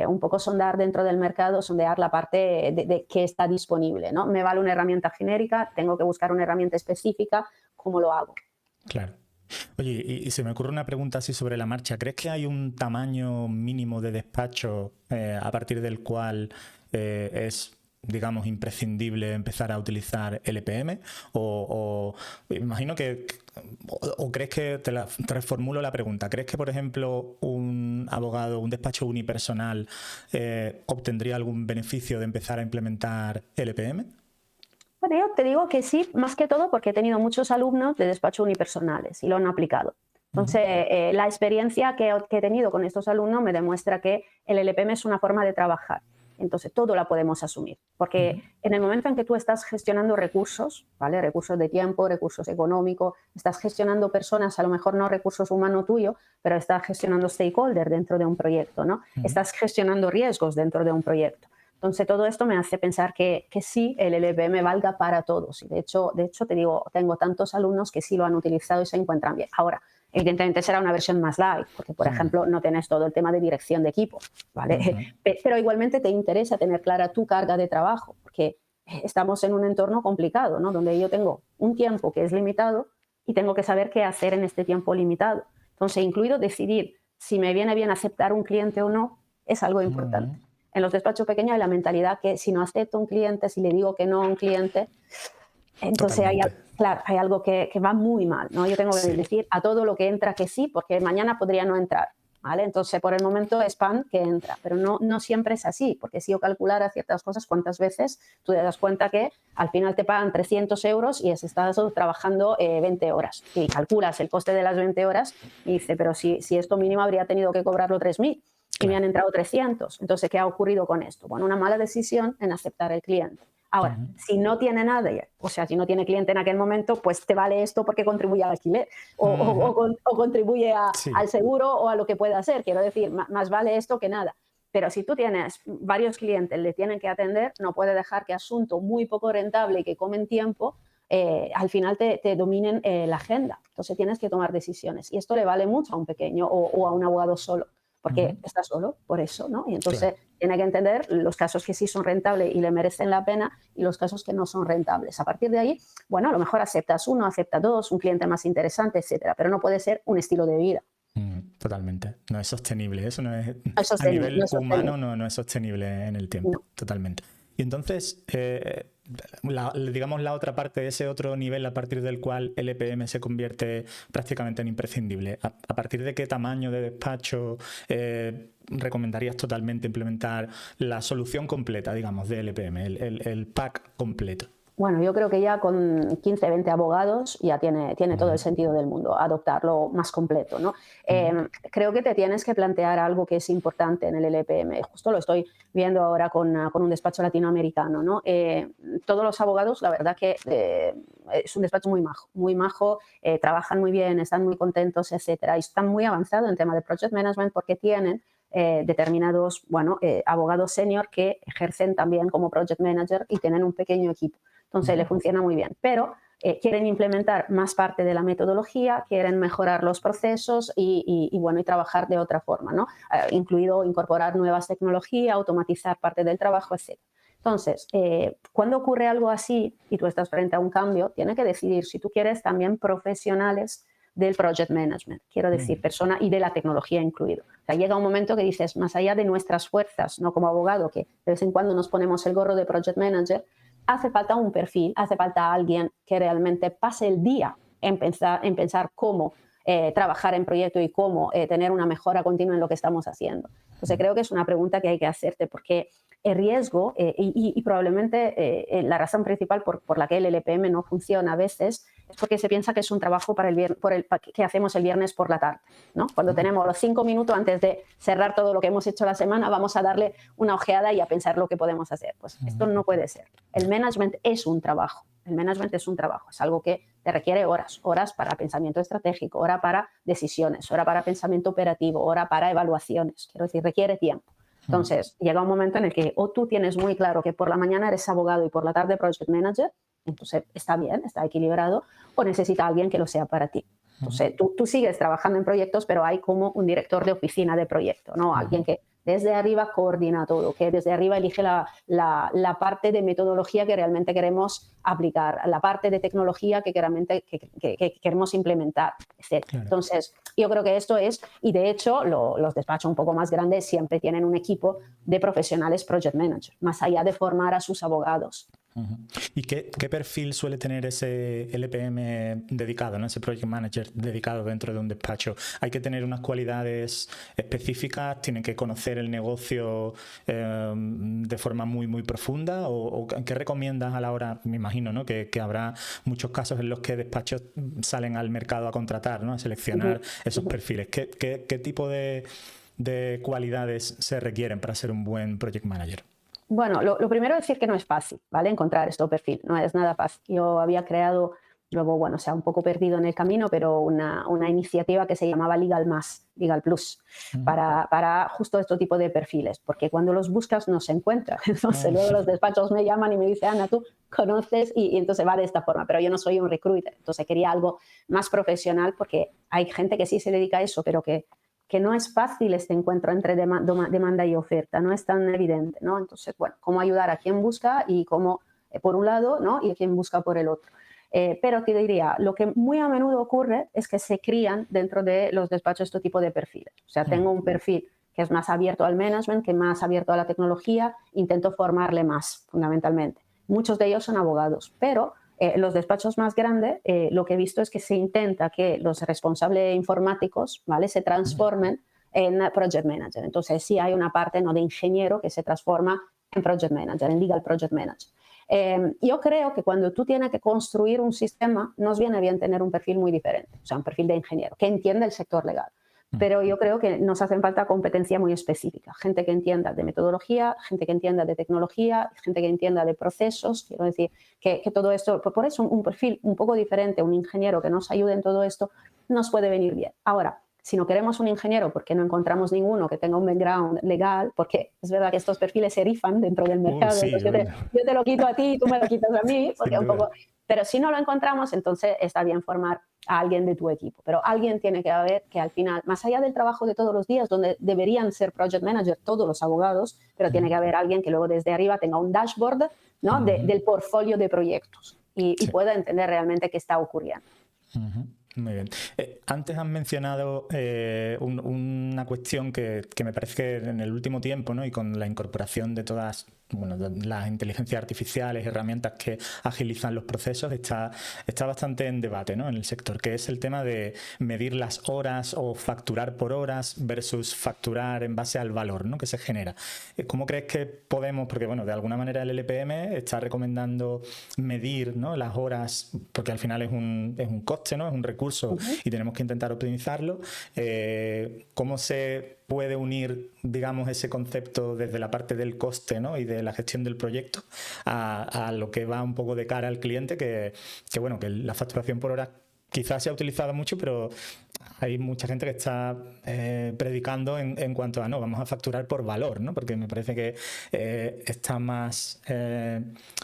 Speaker 1: un poco sondar dentro del mercado, sondear la parte de qué está disponible, ¿no? Me vale una herramienta genérica, tengo que buscar una herramienta específica, ¿cómo lo hago?
Speaker 2: Claro. Oye, y se me ocurre una pregunta así sobre la marcha. ¿Crees que hay un tamaño mínimo de despacho a partir del cual es, digamos, imprescindible empezar a utilizar LPM? O imagino que... ¿O crees que, te reformulo la pregunta, crees que, por ejemplo, un abogado, un despacho unipersonal obtendría algún beneficio de empezar a implementar LPM?
Speaker 1: Bueno, yo te digo que sí, más que todo porque he tenido muchos alumnos de despacho unipersonales y lo han aplicado. Entonces, la experiencia que he tenido con estos alumnos me demuestra que el LPM es una forma de trabajar. Entonces, todo la podemos asumir. Porque en el momento en que tú estás gestionando recursos, ¿vale? Recursos de tiempo, recursos económicos, estás gestionando personas, a lo mejor no recursos humanos tuyos, pero estás gestionando stakeholders dentro de un proyecto, ¿no? Estás gestionando riesgos dentro de un proyecto. Entonces, todo esto me hace pensar que sí, el LPM valga para todos. Y de hecho, te digo, tengo tantos alumnos que sí lo han utilizado y se encuentran bien. Ahora, evidentemente será una versión más light, porque, por ejemplo, no tenés todo el tema de dirección de equipo, ¿vale? Pero igualmente te interesa tener clara tu carga de trabajo, porque estamos en un entorno complicado, ¿no? Donde yo tengo un tiempo que es limitado y tengo que saber qué hacer en este tiempo limitado. Entonces, incluido decidir si me viene bien aceptar un cliente o no, es algo
Speaker 2: Ujú.
Speaker 1: importante. En los despachos pequeños hay la mentalidad que si no acepto un cliente, si le digo que no a un cliente, entonces
Speaker 2: Totalmente.
Speaker 1: claro, hay algo que va muy mal, ¿no? Yo tengo que
Speaker 2: Sí.
Speaker 1: decir a todo lo que entra que sí, porque mañana podría no entrar, ¿vale? Entonces, por el momento es pan que entra, pero no siempre es así, porque si yo calculara ciertas cosas, cuántas veces tú te das cuenta que al final te pagan 300 euros y estás trabajando 20 horas. Y calculas el coste de las 20 horas y dices, pero si esto mínimo habría tenido que cobrarlo 3.000 y me han
Speaker 2: Claro.
Speaker 1: entrado 300. Entonces, ¿qué ha ocurrido con esto? Bueno, una mala decisión en aceptar el cliente. Ahora,
Speaker 2: Ujú.
Speaker 1: si no tiene nadie, o sea, si no tiene cliente en aquel momento, pues te vale esto porque contribuye al alquiler
Speaker 2: Ujú.
Speaker 1: o contribuye
Speaker 2: Sí.
Speaker 1: al seguro o a lo que pueda hacer. Quiero decir, más vale esto que nada. Pero si tú tienes varios clientes, le tienen que atender, no puede dejar que asunto muy poco rentable y que comen tiempo, al final te dominen la agenda. Entonces tienes que tomar decisiones. Y esto le vale mucho a un pequeño o a un abogado solo,
Speaker 2: Ujú.
Speaker 1: porque está solo, por eso, ¿no? Y
Speaker 2: Claro.
Speaker 1: entonces tiene que entender los casos que sí son rentables y le merecen la pena y los casos que no son rentables. A partir de ahí, bueno, a lo mejor aceptas uno, aceptas dos, un cliente más interesante, etcétera, pero no puede ser un estilo de vida.
Speaker 2: Totalmente. No es sostenible. Eso no es,
Speaker 1: No es
Speaker 2: a
Speaker 1: sostenible, no
Speaker 2: nivel
Speaker 1: es
Speaker 2: humano
Speaker 1: sostenible.
Speaker 2: no es sostenible en el tiempo.
Speaker 1: No.
Speaker 2: Totalmente. Y entonces, digamos la otra parte, ese otro nivel a partir del cual el EPM se convierte prácticamente en imprescindible. ¿A partir de qué tamaño de despacho recomendarías totalmente implementar la solución completa, digamos, del EPM, el pack completo?
Speaker 1: Bueno, yo creo que ya con 15, 20 abogados ya tiene todo el
Speaker 2: Ujú.
Speaker 1: sentido del mundo adoptarlo más completo, ¿no?
Speaker 2: Ujú.
Speaker 1: Creo que te tienes que plantear algo que es importante en el LPM. Justo lo estoy viendo ahora con un despacho latinoamericano, ¿no? Todos los abogados, la verdad que es un despacho muy majo, trabajan muy bien, están muy contentos, etcétera, y están muy avanzados en tema de project management porque tienen determinados, bueno, abogados senior que ejercen también como project manager y tienen un pequeño equipo. Entonces le
Speaker 2: Ujú.
Speaker 1: funciona muy bien, pero quieren implementar más parte de la metodología, quieren mejorar los procesos y trabajar de otra forma, ¿no? Incluido incorporar nuevas tecnologías, automatizar parte del trabajo, etc. Entonces, cuando ocurre algo así y tú estás frente a un cambio, tienes que decidir si tú quieres también profesionales del project management, quiero decir,
Speaker 2: Mm.
Speaker 1: persona y de la tecnología incluido. O sea, llega un momento que dices, más allá de nuestras fuerzas, no como abogado, que de vez en cuando nos ponemos el gorro de project manager, hace falta un perfil, hace falta alguien que realmente pase el día en pensar cómo trabajar en proyecto y cómo tener una mejora continua en lo que estamos haciendo. Entonces creo que es una pregunta que hay que hacerte porque el riesgo y probablemente la razón principal por la que el LPM no funciona a veces es porque se piensa que es un trabajo que hacemos el viernes por la tarde, ¿no? Cuando tenemos los 5 minutos antes de cerrar todo lo que hemos hecho la semana, vamos a darle una ojeada y a pensar lo que podemos hacer. Pues esto no puede ser. El management es un trabajo. El management es un trabajo, es algo que te requiere horas para pensamiento estratégico, horas para decisiones, horas para pensamiento operativo, horas para evaluaciones. Quiero decir, requiere tiempo. Entonces, llega un momento en el que o tú tienes muy claro que por la mañana eres abogado y por la tarde project manager, entonces está bien, está equilibrado, o necesita alguien que lo sea para ti. Entonces, tú sigues trabajando en proyectos, pero hay como un director de oficina de proyecto, ¿no? Alguien que desde arriba coordina todo, que desde arriba elige la parte de metodología que realmente queremos aplicar, la parte de tecnología que realmente que queremos implementar, etc.
Speaker 2: Claro.
Speaker 1: Entonces, yo creo que esto es, y de hecho los despachos un poco más grandes siempre tienen un equipo de profesionales project manager, más allá de formar a sus abogados.
Speaker 2: Ujú. ¿Y qué perfil suele tener ese LPM dedicado, ¿no? Ese project manager dedicado dentro de un despacho? ¿Hay que tener unas cualidades específicas? ¿Tienen que conocer el negocio de forma muy profunda? ¿O qué recomiendas a la hora? Me imagino, ¿no? que habrá muchos casos en los que despachos salen al mercado a contratar, ¿no? A seleccionar esos perfiles. ¿Qué tipo de cualidades se requieren para ser un buen project manager?
Speaker 1: Bueno, lo primero es decir que no es fácil, ¿vale? Encontrar este perfil, no es nada fácil. Yo había creado, luego, bueno, se ha un poco perdido en el camino, pero una iniciativa que se llamaba Legal Más, Legal Plus, para justo este tipo de perfiles, porque cuando los buscas no se encuentran. Entonces luego los despachos me llaman y me dicen, Ana, tú conoces, y entonces va de esta forma, pero yo no soy un recruiter, entonces quería algo más profesional porque hay gente que sí se dedica a eso, pero que no es fácil este encuentro entre demanda y oferta, no es tan evidente, ¿no? Entonces, bueno, cómo ayudar a quien busca y cómo por un lado, ¿no? Y quien busca por el otro. Pero te diría, lo que muy a menudo ocurre es que se crían dentro de los despachos este tipo de perfiles. O sea, tengo un perfil que es más abierto al management, que es más abierto a la tecnología, intento formarle más, fundamentalmente. Muchos de ellos son abogados, pero los despachos más grandes, lo que he visto es que se intenta que los responsables informáticos, ¿vale?, se transformen en project manager. Entonces, sí hay una parte, ¿no?, de ingeniero que se transforma en project manager, en legal project manager. Yo creo que cuando tú tienes que construir un sistema, nos viene bien tener un perfil muy diferente, o sea, un perfil de ingeniero que entienda el sector legal. Pero yo creo que nos hace falta competencia muy específica, gente que entienda de metodología, gente que entienda de tecnología, gente que entienda de procesos. Quiero decir que todo esto, por eso un perfil un poco diferente, un ingeniero que nos ayude en todo esto, nos puede venir bien. Ahora, si no queremos un ingeniero porque no encontramos ninguno que tenga un background legal, porque es verdad que estos perfiles se rifan dentro del mercado,
Speaker 2: Sí,
Speaker 1: entonces yo te lo quito a ti y tú me lo quitas a mí, porque un poco, pero si no lo encontramos, entonces está bien formar a alguien de tu equipo. Pero alguien tiene que haber que al final, más allá del trabajo de todos los días, donde deberían ser project manager todos los abogados, pero tiene que haber alguien que luego desde arriba tenga un dashboard, ¿no?, del portfolio de proyectos y pueda entender realmente qué está ocurriendo.
Speaker 2: Muy bien. Antes has mencionado una cuestión que me parece que en el último tiempo, ¿no?, y con la incorporación de todas las inteligencias artificiales, herramientas que agilizan los procesos, está bastante en debate, ¿no?, en el sector, que es el tema de medir las horas o facturar por horas versus facturar en base al valor, ¿no?, que se genera. ¿Cómo crees que podemos, porque bueno, de alguna manera el LPM está recomendando medir, ¿no?, las horas, porque al final es un coste, ¿no?, es un recurso y tenemos que intentar optimizarlo? ¿Cómo se puede unir, digamos, ese concepto desde la parte del coste, ¿no?, y de la gestión del proyecto a lo que va un poco de cara al cliente, que bueno, que la facturación por hora quizás se ha utilizado mucho, pero hay mucha gente que está predicando en cuanto a no, vamos a facturar por valor, ¿no?, porque me parece que está más,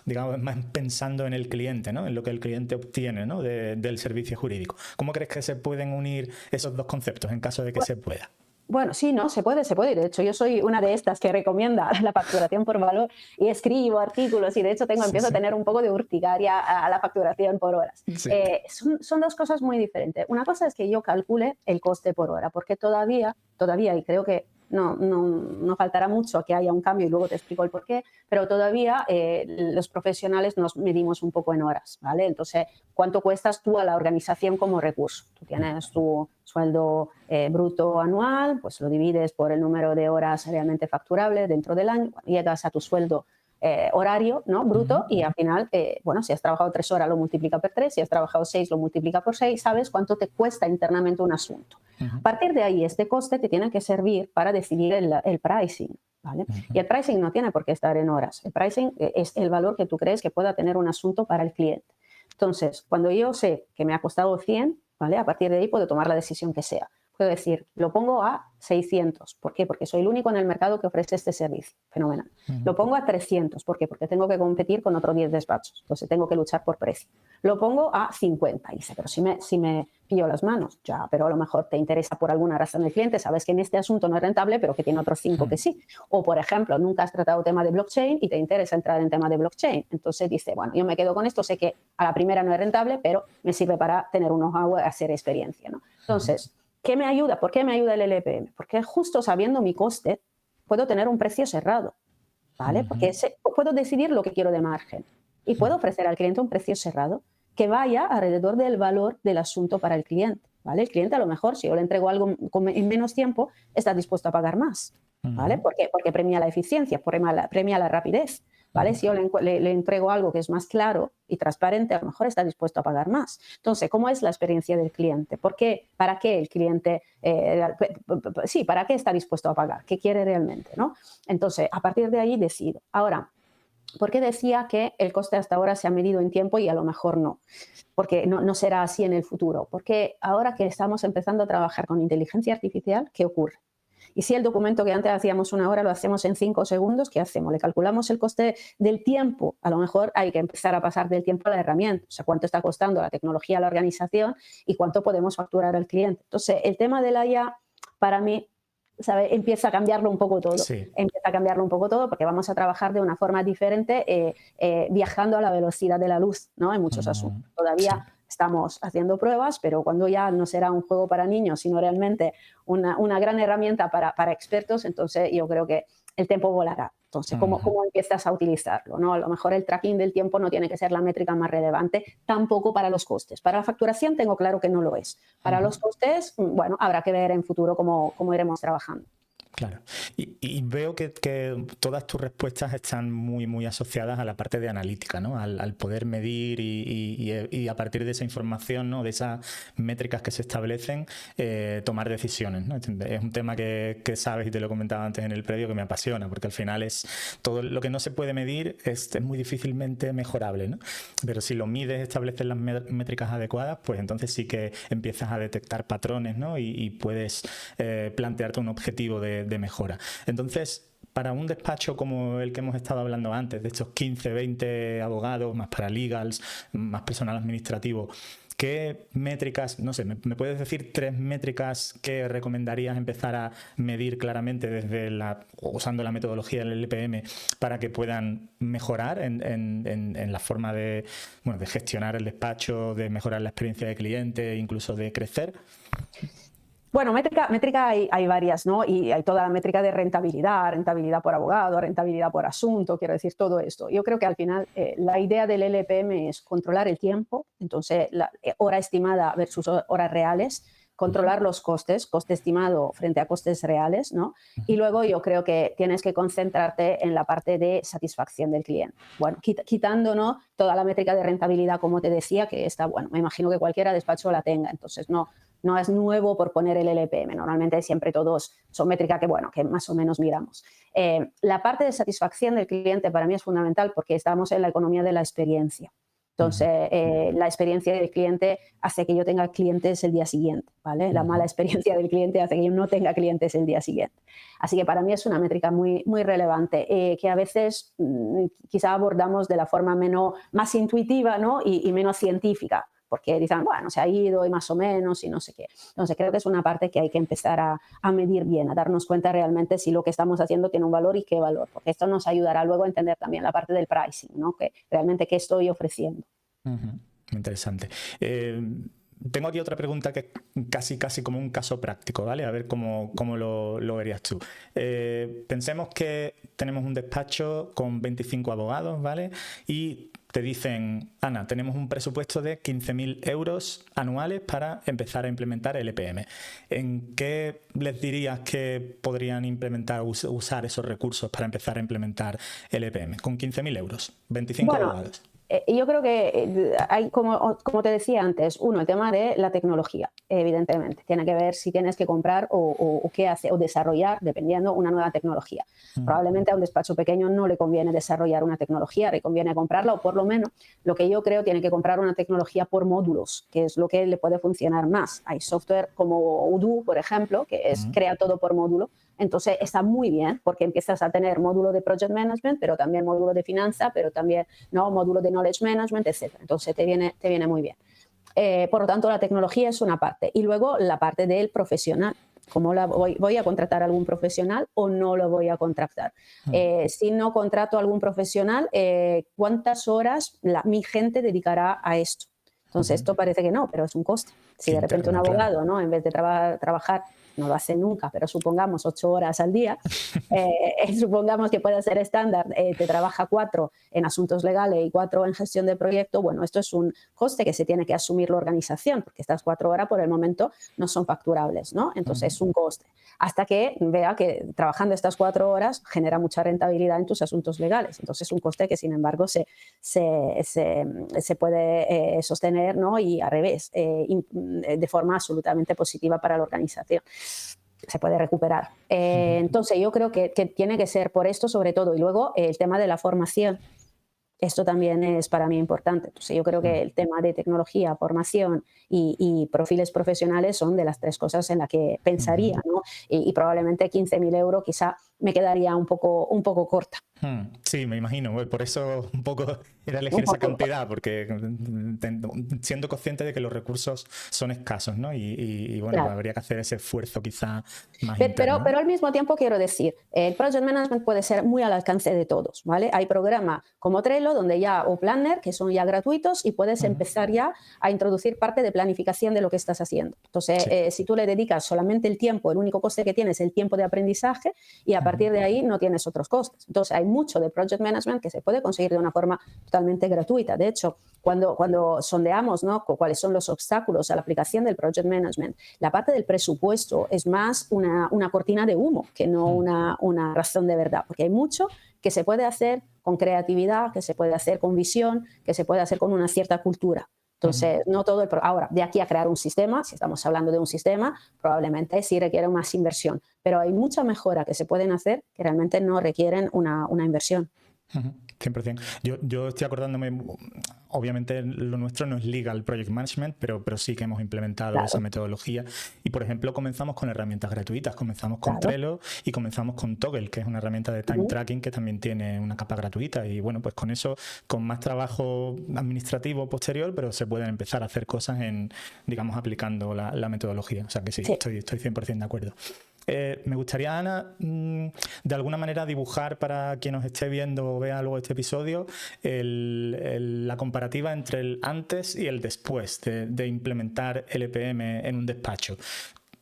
Speaker 2: digamos, más pensando en el cliente, ¿no?, en lo que el cliente obtiene, ¿no?, del servicio jurídico. ¿Cómo crees que se pueden unir esos dos conceptos en caso de que se pueda?
Speaker 1: Bueno, sí, no, se puede. Y de hecho, yo soy una de estas que recomienda la facturación por valor y escribo artículos y de hecho empiezo a tener un poco de urticaria a la facturación por horas.
Speaker 2: Sí.
Speaker 1: Son dos cosas muy diferentes. Una cosa es que yo calcule el coste por hora, porque todavía, y creo que no faltará mucho a que haya un cambio y luego te explico el por qué, pero todavía los profesionales nos medimos un poco en horas, ¿vale? Entonces, ¿cuánto cuestas tú a la organización como recurso? Tú tienes tu sueldo bruto anual, pues lo divides por el número de horas realmente facturables dentro del año, llegas a tu sueldo horario, ¿no?, bruto, y al final, bueno, si has trabajado 3 horas lo multiplica por 3, si has trabajado 6 lo multiplica por 6, sabes cuánto te cuesta internamente un asunto. A partir de ahí, este coste te tiene que servir para decidir el pricing, ¿vale? Y el pricing no tiene por qué estar en horas. El pricing es el valor que tú crees que pueda tener un asunto para el cliente. Entonces, cuando yo sé que me ha costado 100, ¿vale?, a partir de ahí puedo tomar la decisión que sea. Puedo decir, lo pongo a 600. ¿Por qué? Porque soy el único en el mercado que ofrece este servicio. Fenomenal. Lo pongo a 300. ¿Por qué? Porque tengo que competir con otros 10 despachos. Entonces tengo que luchar por precio. Lo pongo a 50. Y dice, pero si me pillo las manos. Ya, pero a lo mejor te interesa por alguna razón el cliente. Sabes que en este asunto no es rentable, pero que tiene otros 5 que sí. O, por ejemplo, nunca has tratado tema de blockchain y te interesa entrar en tema de blockchain. Entonces dice, bueno, yo me quedo con esto. Sé que a la primera no es rentable, pero me sirve para tener un know-how, hacer experiencia, ¿no? Entonces, ¿qué me ayuda? ¿Por qué me ayuda el LPM? Porque justo sabiendo mi coste, puedo tener un precio cerrado, ¿vale? Porque puedo decidir lo que quiero de margen y puedo ofrecer al cliente un precio cerrado que vaya alrededor del valor del asunto para el cliente, ¿vale? El cliente a lo mejor, si yo le entrego algo en menos tiempo, está dispuesto a pagar más, ¿vale? ¿Por qué? Porque premia la eficiencia, premia la rapidez, ¿vale? Si yo le entrego algo que es más claro y transparente, a lo mejor está dispuesto a pagar más. Entonces, ¿cómo es la experiencia del cliente? ¿Por qué? ¿Para qué el cliente? ¿Para qué está dispuesto a pagar? ¿Qué quiere realmente, no? Entonces, a partir de ahí decido. Ahora, ¿por qué decía que el coste hasta ahora se ha medido en tiempo y a lo mejor no? Porque no será así en el futuro. Porque ahora que estamos empezando a trabajar con inteligencia artificial, ¿qué ocurre? Y si el documento que antes hacíamos 1 hora lo hacemos en 5 segundos, ¿qué hacemos? Le calculamos el coste del tiempo. A lo mejor hay que empezar a pasar del tiempo a la herramienta. O sea, cuánto está costando la tecnología a la organización y cuánto podemos facturar al cliente. Entonces, el tema de la IA, para mí, ¿sabe? Empieza a cambiarlo un poco todo.
Speaker 2: Sí.
Speaker 1: Empieza a cambiarlo un poco todo porque vamos a trabajar de una forma diferente, viajando a la velocidad de la luz, ¿no? En muchos asuntos.
Speaker 2: Sí.
Speaker 1: Todavía estamos haciendo pruebas, pero cuando ya no será un juego para niños, sino realmente una gran herramienta para expertos, entonces yo creo que el tiempo volará. Entonces, ¿cómo empiezas a utilizarlo? ¿No? A lo mejor el tracking del tiempo no tiene que ser la métrica más relevante, tampoco para los costes. Para la facturación tengo claro que no lo es. Para los costes, bueno, habrá que ver en futuro cómo iremos trabajando.
Speaker 2: Claro. Y veo que todas tus respuestas están muy asociadas a la parte de analítica, ¿no? Al poder medir y a partir de esa información, ¿no? De esas métricas que se establecen, tomar decisiones, ¿no? Es un tema que sabes, y te lo comentaba antes en el previo, que me apasiona, porque al final es todo lo que no se puede medir es muy difícilmente mejorable, ¿no? Pero si lo mides, estableces las métricas adecuadas, pues entonces sí que empiezas a detectar patrones, ¿no? Y puedes plantearte un objetivo de mejora. Entonces, para un despacho como el que hemos estado hablando antes, de estos 15, 20 abogados, más paralegals, más personal administrativo, ¿qué métricas, no sé, me puedes decir 3 métricas que recomendarías empezar a medir claramente usando la metodología del LPM para que puedan mejorar en la forma de gestionar el despacho, de mejorar la experiencia de cliente, incluso de crecer?
Speaker 1: Bueno, métrica hay varias, ¿no? Y hay toda la métrica de rentabilidad por abogado, rentabilidad por asunto, quiero decir, todo esto. Yo creo que al final la idea del LPM es controlar el tiempo, entonces la hora estimada versus horas reales, controlar los costes, coste estimado frente a costes reales, ¿no? Y luego yo creo que tienes que concentrarte en la parte de satisfacción del cliente. Bueno, quitándonos toda la métrica de rentabilidad, como te decía, que está, bueno, me imagino que cualquiera despacho la tenga, entonces no es nuevo por poner el LPM. Normalmente siempre todos son métricas que más o menos miramos. La parte de satisfacción del cliente para mí es fundamental porque estamos en la economía de la experiencia. Entonces, la experiencia del cliente hace que yo tenga clientes el día siguiente, ¿vale? La mala experiencia del cliente hace que yo no tenga clientes el día siguiente. Así que para mí es una métrica muy relevante, que a veces quizá abordamos de la forma más intuitiva, ¿no? y menos científica, porque dicen, bueno, se ha ido y más o menos y no sé qué. Entonces creo que es una parte que hay que empezar a medir bien, a darnos cuenta realmente si lo que estamos haciendo tiene un valor y qué valor, porque esto nos ayudará luego a entender también la parte del pricing, ¿no? Que realmente qué estoy ofreciendo.
Speaker 2: Interesante. Tengo aquí otra pregunta que es casi como un caso práctico, ¿vale? A ver cómo lo verías tú. Pensemos que tenemos un despacho con 25 abogados, ¿vale? Y te dicen, Ana, tenemos un presupuesto de 15.000 euros anuales para empezar a implementar el EPM. ¿En qué les dirías que podrían usar esos recursos para empezar a implementar el EPM? Con 15.000 euros, 25 abogados.
Speaker 1: Yo creo que hay, como te decía antes, el tema de la tecnología, evidentemente. Tiene que ver si tienes que comprar o qué hace, o desarrollar, dependiendo, una nueva tecnología. Probablemente a un despacho pequeño no le conviene desarrollar una tecnología, le conviene comprarla, o por lo menos, lo que yo creo, tiene que comprar una tecnología por módulos, que es lo que le puede funcionar más. Hay software como Odoo, por ejemplo, que crea todo por módulo. Entonces está muy bien porque empiezas a tener módulo de Project Management, pero también módulo de finanza, pero también módulo de Knowledge Management, etc. Entonces te viene muy bien. Por lo tanto, la tecnología es una parte. Y luego la parte del profesional. ¿Cómo voy a contratar a algún profesional o no lo voy a contratar? Si no contrato a algún profesional, ¿cuántas horas mi gente dedicará a esto? Entonces, esto parece que no, pero es un coste. Si de repente un abogado, ¿no? En vez de trabajar, no lo hace nunca, pero supongamos 8 horas al día, supongamos que puede ser estándar, te trabaja 4 en asuntos legales y 4 en gestión de proyecto, bueno, esto es un coste que se tiene que asumir la organización, porque estas 4 horas por el momento no son facturables, ¿no? Entonces es un coste. Hasta que vea que trabajando estas 4 horas genera mucha rentabilidad en tus asuntos legales. Entonces es un coste que, sin embargo, se puede sostener, ¿no? Y al revés, de forma absolutamente positiva para la organización. Se puede recuperar. Entonces yo creo que tiene que ser por esto sobre todo. Y luego el tema de la formación. Esto también es para mí importante. Entonces yo creo que el tema de tecnología, formación y perfiles profesionales son de las 3 cosas en las que pensaría, ¿no? Y probablemente 15.000 euros quizá me quedaría un poco corta.
Speaker 2: Sí, me imagino. Bueno, por eso un poco era elegir
Speaker 1: Un
Speaker 2: esa
Speaker 1: poco.
Speaker 2: cantidad, porque siendo consciente de que los recursos son escasos, ¿no? Bueno, pues
Speaker 1: Claro.
Speaker 2: habría que hacer ese esfuerzo quizá más
Speaker 1: Pero,
Speaker 2: interno, ¿no?
Speaker 1: pero al mismo tiempo quiero decir, el project management puede ser muy al alcance de todos, ¿vale? Hay programas como Trello donde ya, o Planner, que son ya gratuitos y puedes
Speaker 2: Ujú.
Speaker 1: empezar ya a introducir parte de planificación de lo que estás haciendo. Entonces,
Speaker 2: Sí.
Speaker 1: si tú le dedicas solamente el tiempo, el único coste que tienes es el tiempo de aprendizaje y a
Speaker 2: Ujú.
Speaker 1: partir de ahí no tienes otros costes. Entonces, hay mucho de project management que se puede conseguir de una forma totalmente gratuita. De hecho, cuando sondeamos, ¿no?, cuáles son los obstáculos a la aplicación del project management, la parte del presupuesto es más una cortina de humo que no
Speaker 2: Mm.
Speaker 1: una razón de verdad, porque hay mucho que se puede hacer con creatividad, que se puede hacer con visión, que se puede hacer con una cierta cultura.
Speaker 2: Ujú.
Speaker 1: Entonces, no todo ahora, de aquí a crear un sistema, si estamos hablando de un sistema, probablemente sí requiere más inversión, pero hay mucha mejora que se pueden hacer que realmente no requieren una inversión.
Speaker 2: Ujú, 100%. Yo estoy acordándome, obviamente lo nuestro no es legal project management, pero sí que hemos implementado esa
Speaker 1: Claro,
Speaker 2: metodología. Y por ejemplo, comenzamos con herramientas gratuitas, comenzamos con
Speaker 1: claro.
Speaker 2: Trello y comenzamos con Toggle, que es una herramienta de time
Speaker 1: Ujú.
Speaker 2: tracking que también tiene una capa gratuita. Y bueno, pues con eso, con más trabajo administrativo posterior, pero se pueden empezar a hacer cosas digamos, aplicando la metodología. O sea que sí,
Speaker 1: Sí.
Speaker 2: estoy 100% de acuerdo. Me gustaría, Ana, de alguna manera dibujar para quien nos esté viendo o vea luego este episodio la comparativa entre el antes y el después de implementar LPM en un despacho.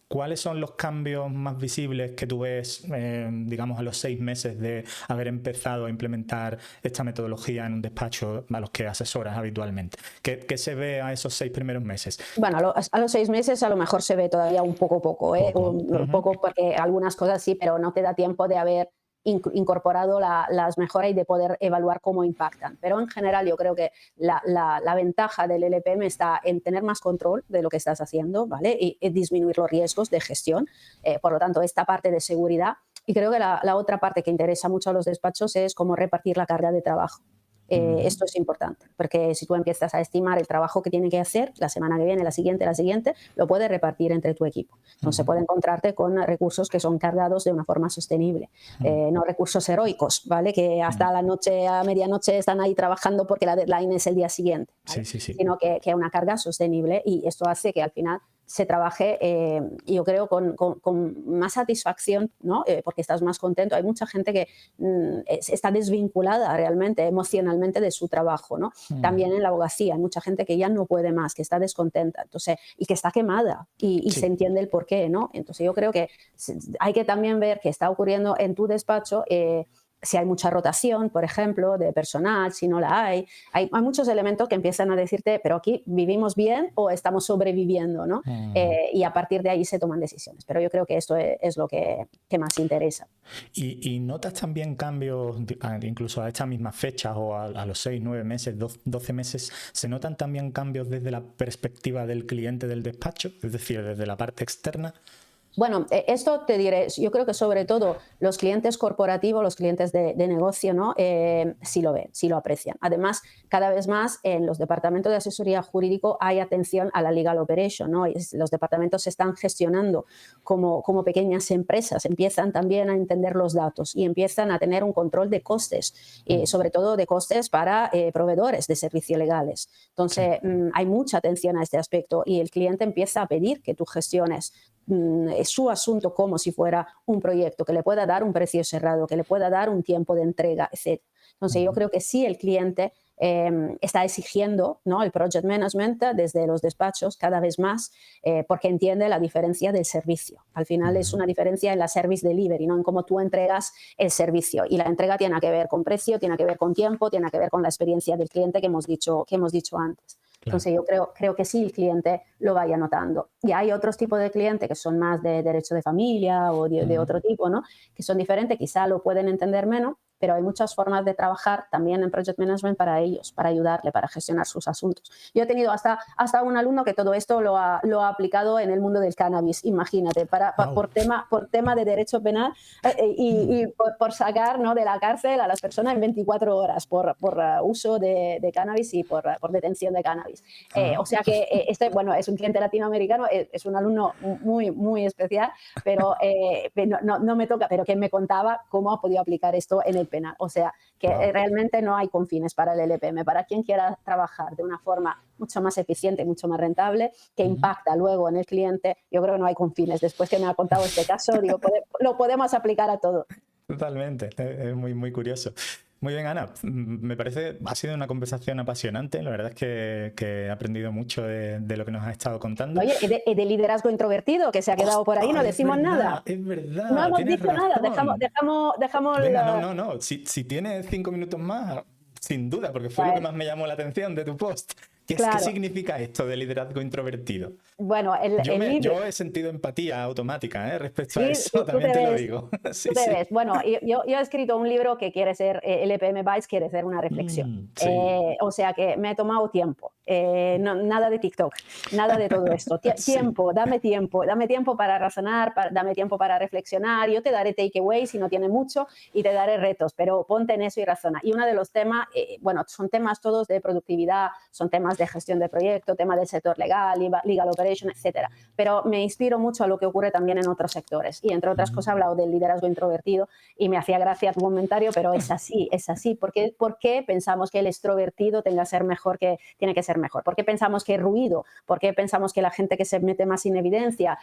Speaker 2: ¿Cuáles son los cambios más visibles que tú ves, digamos, a los 6 meses de haber empezado a implementar esta metodología en un despacho a los que asesoras habitualmente? ¿Qué se ve a esos 6 primeros meses?
Speaker 1: Bueno, a los 6 meses a lo mejor se ve todavía un poco, ¿eh?
Speaker 2: Poco.
Speaker 1: Un poco porque algunas cosas sí, pero no te da tiempo de haber incorporado las mejoras y de poder evaluar cómo impactan. Pero en general yo creo que la ventaja del LPM está en tener más control de lo que estás haciendo, ¿vale? Y disminuir los riesgos de gestión. Por lo tanto, esta parte de seguridad. Y creo que la otra parte que interesa mucho a los despachos es cómo repartir la carga de trabajo.
Speaker 2: Ujú.
Speaker 1: Esto es importante, porque si tú empiezas a estimar el trabajo que tiene que hacer la semana que viene, la siguiente, lo puedes repartir entre tu equipo. Entonces,
Speaker 2: Ujú.
Speaker 1: puede encontrarte con recursos que son cargados de una forma sostenible,
Speaker 2: Ujú.
Speaker 1: no recursos heroicos, ¿vale? Que
Speaker 2: Ujú.
Speaker 1: hasta la noche, a medianoche, están ahí trabajando porque la deadline es el día siguiente,
Speaker 2: Sí,
Speaker 1: ¿vale?
Speaker 2: sí, sí.
Speaker 1: Sino que una carga sostenible y esto hace que al final se trabaje, yo creo, con más satisfacción, ¿no? Porque estás más contento. Hay mucha gente que está desvinculada realmente, emocionalmente de su trabajo, ¿no?
Speaker 2: Mm.
Speaker 1: También en la abogacía hay mucha gente que ya no puede más, que está descontenta, entonces, y que está quemada y se
Speaker 2: Sí.
Speaker 1: entiende el porqué, ¿no? Entonces yo creo que hay que también ver qué está ocurriendo en tu despacho, si hay mucha rotación, por ejemplo, de personal, si no la hay muchos elementos que empiezan a decirte, pero aquí vivimos bien o estamos sobreviviendo, ¿no?
Speaker 2: Mm.
Speaker 1: Y a partir de ahí se toman decisiones. Pero yo creo que esto es lo que más interesa.
Speaker 2: ¿Y notas también cambios, incluso a estas mismas fechas o a los 6, 9 meses, 12 meses, se notan también cambios desde la perspectiva del cliente del despacho, es decir, desde la parte externa?
Speaker 1: Bueno, esto te diré, yo creo que sobre todo los clientes corporativos, los clientes de negocio, ¿no? Sí lo ven, sí lo aprecian. Además, cada vez más en los departamentos de asesoría jurídico hay atención a la legal operation, ¿no? Los departamentos se están gestionando como pequeñas empresas, empiezan también a entender los datos y empiezan a tener un control de costes, sobre todo de costes para proveedores de servicios legales.
Speaker 2: Sí.
Speaker 1: Entonces, hay mucha atención a este aspecto y el cliente empieza a pedir que tú gestiones su asunto como si fuera un proyecto, que le pueda dar un precio cerrado, que le pueda dar un tiempo de entrega, etc. Entonces, yo
Speaker 2: Ujú.
Speaker 1: creo que sí el cliente está exigiendo, ¿no?, el project management desde los despachos cada vez más, porque entiende la diferencia del servicio. Al final es
Speaker 2: Ujú.
Speaker 1: una diferencia en la service delivery, ¿no?, en cómo tú entregas el servicio. Y la entrega tiene que ver con precio, tiene que ver con tiempo, tiene que ver con la experiencia del cliente que hemos dicho antes.
Speaker 2: Claro.
Speaker 1: Entonces yo creo que sí el cliente lo vaya notando. Y hay otros tipos de clientes que son más de derecho de familia o de
Speaker 2: Ujú.
Speaker 1: otro tipo, ¿no?, que son diferentes, quizá lo pueden entender menos, pero hay muchas formas de trabajar también en Project Management para ellos, para ayudarle, para gestionar sus asuntos. Yo he tenido hasta un alumno que todo esto lo ha aplicado en el mundo del cannabis, imagínate,
Speaker 2: Wow.
Speaker 1: por tema de derecho penal y por sacar, ¿no?, de la cárcel a las personas en 24 horas por uso de cannabis y por detención de cannabis. O
Speaker 2: Ajá.
Speaker 1: sea que bueno, es un cliente latinoamericano, es un alumno muy, muy especial, pero no me toca, pero que me contaba cómo ha podido aplicar esto en el pena. O sea, que
Speaker 2: Wow.
Speaker 1: realmente no hay confines para el LPM. Para quien quiera trabajar de una forma mucho más eficiente, mucho más rentable, que impacta luego en el cliente, yo creo que no hay confines. Después que me ha contado este caso, digo, lo podemos aplicar a todo.
Speaker 2: Totalmente, es muy, muy curioso. Muy bien, Ana. Me parece, ha sido una conversación apasionante. La verdad es que he aprendido mucho de lo que nos has estado contando.
Speaker 1: Oye, y de liderazgo introvertido, que se ha quedado por ahí, no
Speaker 2: ¡Ostras!
Speaker 1: decimos nada.
Speaker 2: Es
Speaker 1: No
Speaker 2: verdad,
Speaker 1: hemos
Speaker 2: tienes
Speaker 1: dicho nada,
Speaker 2: razón.
Speaker 1: dejamos
Speaker 2: Venga, no, no, no. Si tienes 5 minutos más, sin duda, porque fue lo que
Speaker 1: bueno,
Speaker 2: más me llamó la atención de tu post. ¿Qué
Speaker 1: claro.
Speaker 2: significa esto de liderazgo introvertido?
Speaker 1: Bueno, el libro,
Speaker 2: Yo he sentido empatía automática, respecto a
Speaker 1: sí,
Speaker 2: eso,
Speaker 1: tú
Speaker 2: también
Speaker 1: te
Speaker 2: te lo
Speaker 1: ves,
Speaker 2: digo.
Speaker 1: tú
Speaker 2: Sí,
Speaker 1: te
Speaker 2: sí.
Speaker 1: ves. Bueno, yo he escrito un libro que quiere ser, LPM Bytes quiere ser una reflexión.
Speaker 2: Sí.
Speaker 1: O sea que me he tomado tiempo. Nada de TikTok, nada de todo esto.
Speaker 2: Sí.
Speaker 1: Dame tiempo para razonar, dame tiempo para reflexionar. Yo te daré takeaways si no tiene mucho y te daré retos, pero ponte en eso y razona. Y uno de los temas, bueno, son temas todos de productividad, son temas de gestión de proyecto, tema del sector legal, legal operation, etcétera. Pero me inspiro mucho a lo que ocurre también en otros sectores. Y entre otras cosas he hablado del liderazgo introvertido y me hacía gracia tu comentario, pero es así, es así. ¿Por qué pensamos que el extrovertido tiene que ser mejor? ¿Por qué pensamos que ruido? ¿Por qué pensamos que la gente que se mete más en evidencia?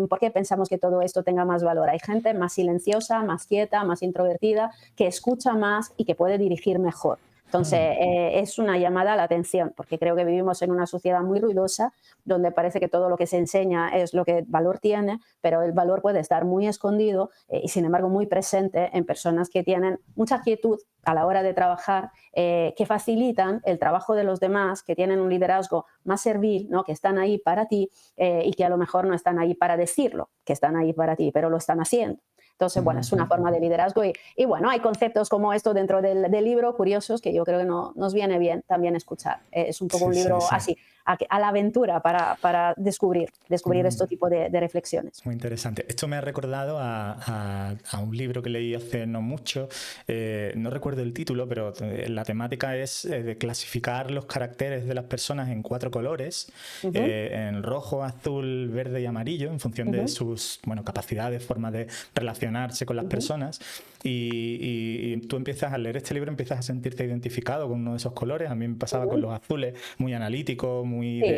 Speaker 1: ¿Por qué pensamos que todo esto tenga más valor? Hay gente más silenciosa, más quieta, más introvertida, que escucha más y que puede dirigir mejor. Entonces, es una llamada a la atención, porque creo que vivimos en una sociedad muy ruidosa, donde parece que todo lo que se enseña es lo que valor tiene, pero el valor puede estar muy escondido y, sin embargo, muy presente en personas que tienen mucha quietud a la hora de trabajar, que facilitan el trabajo de los demás, que tienen un liderazgo más servil, ¿no? Que están ahí para ti y que a lo mejor no están ahí para decirlo, que están ahí para ti, pero lo están haciendo. Entonces, bueno, es una forma de liderazgo y bueno, hay conceptos como esto dentro del libro, curiosos, que yo creo que nos viene bien también escuchar. Es un poco
Speaker 2: Sí,
Speaker 1: un
Speaker 2: sí,
Speaker 1: libro
Speaker 2: sí.
Speaker 1: así, a la aventura para descubrir este tipo de reflexiones.
Speaker 2: Muy interesante. Esto me ha recordado a un libro que leí hace no mucho. No recuerdo el título, pero la temática es de clasificar los caracteres de las personas en 4 colores,
Speaker 1: Ujú,
Speaker 2: en rojo, azul, verde y amarillo, en función de
Speaker 1: ujú,
Speaker 2: sus capacidades, formas de relacionarse con las
Speaker 1: ujú.
Speaker 2: personas. Y tú empiezas a leer este libro, empiezas a sentirte identificado con uno de esos colores. A mí me pasaba con
Speaker 1: Ujú.
Speaker 2: los azules, muy analítico, muy
Speaker 1: Sí,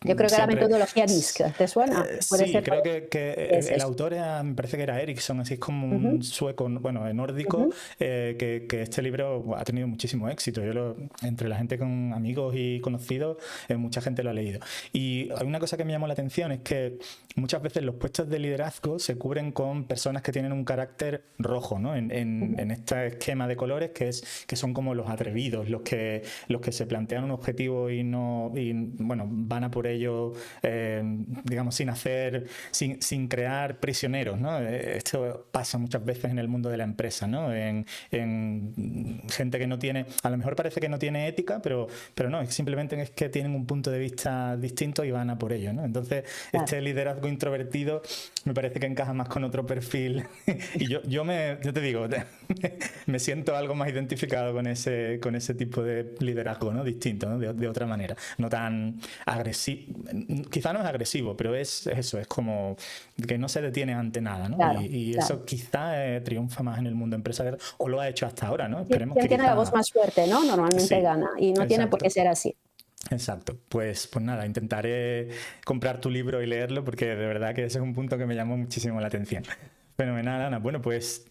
Speaker 1: yo creo que la
Speaker 2: siempre.
Speaker 1: metodología DISC, ¿te suena? Puede
Speaker 2: Sí,
Speaker 1: ser
Speaker 2: creo
Speaker 1: parecido.
Speaker 2: que
Speaker 1: Es
Speaker 2: el
Speaker 1: eso.
Speaker 2: autor me parece que era Erickson, así es como
Speaker 1: Ujú,
Speaker 2: un sueco, bueno, nórdico,
Speaker 1: ujú,
Speaker 2: que este libro ha tenido muchísimo éxito. Entre la gente con amigos y conocidos, mucha gente lo ha leído. Y hay una cosa que me llamó la atención, es que muchas veces los puestos de liderazgo se cubren con personas que tienen un carácter rojo, ¿no?
Speaker 1: ujú.
Speaker 2: En este esquema de colores que son como los atrevidos, los que se plantean un objetivo bueno, van a por ello, digamos, sin crear prisioneros, ¿no? Esto pasa muchas veces en el mundo de la empresa, ¿no? En gente que no tiene, a lo mejor parece que no tiene ética, pero no, simplemente es que tienen un punto de vista distinto y van a por ello, ¿no? Entonces,
Speaker 1: Claro.
Speaker 2: este liderazgo introvertido me parece que encaja más con otro perfil. Y yo te digo, me siento algo más identificado con ese tipo de liderazgo, ¿no? Distinto, ¿no? De otra manera. No tan agresivo. Quizá no es agresivo, pero es eso, es como que no se detiene ante nada, ¿no?
Speaker 1: Claro,
Speaker 2: Y
Speaker 1: claro.
Speaker 2: eso quizá triunfa más en el mundo empresarial, o lo ha hecho hasta ahora, ¿no? Esperemos
Speaker 1: Quien
Speaker 2: que
Speaker 1: tiene la voz
Speaker 2: quizá.
Speaker 1: más fuerte, ¿no? Normalmente
Speaker 2: Sí,
Speaker 1: gana y no tiene por qué
Speaker 2: exacto.
Speaker 1: ser así.
Speaker 2: Exacto, pues nada, intentaré comprar tu libro y leerlo porque de verdad que ese es un punto que me llamó muchísimo la atención. Fenomenal, Ana. Bueno, pues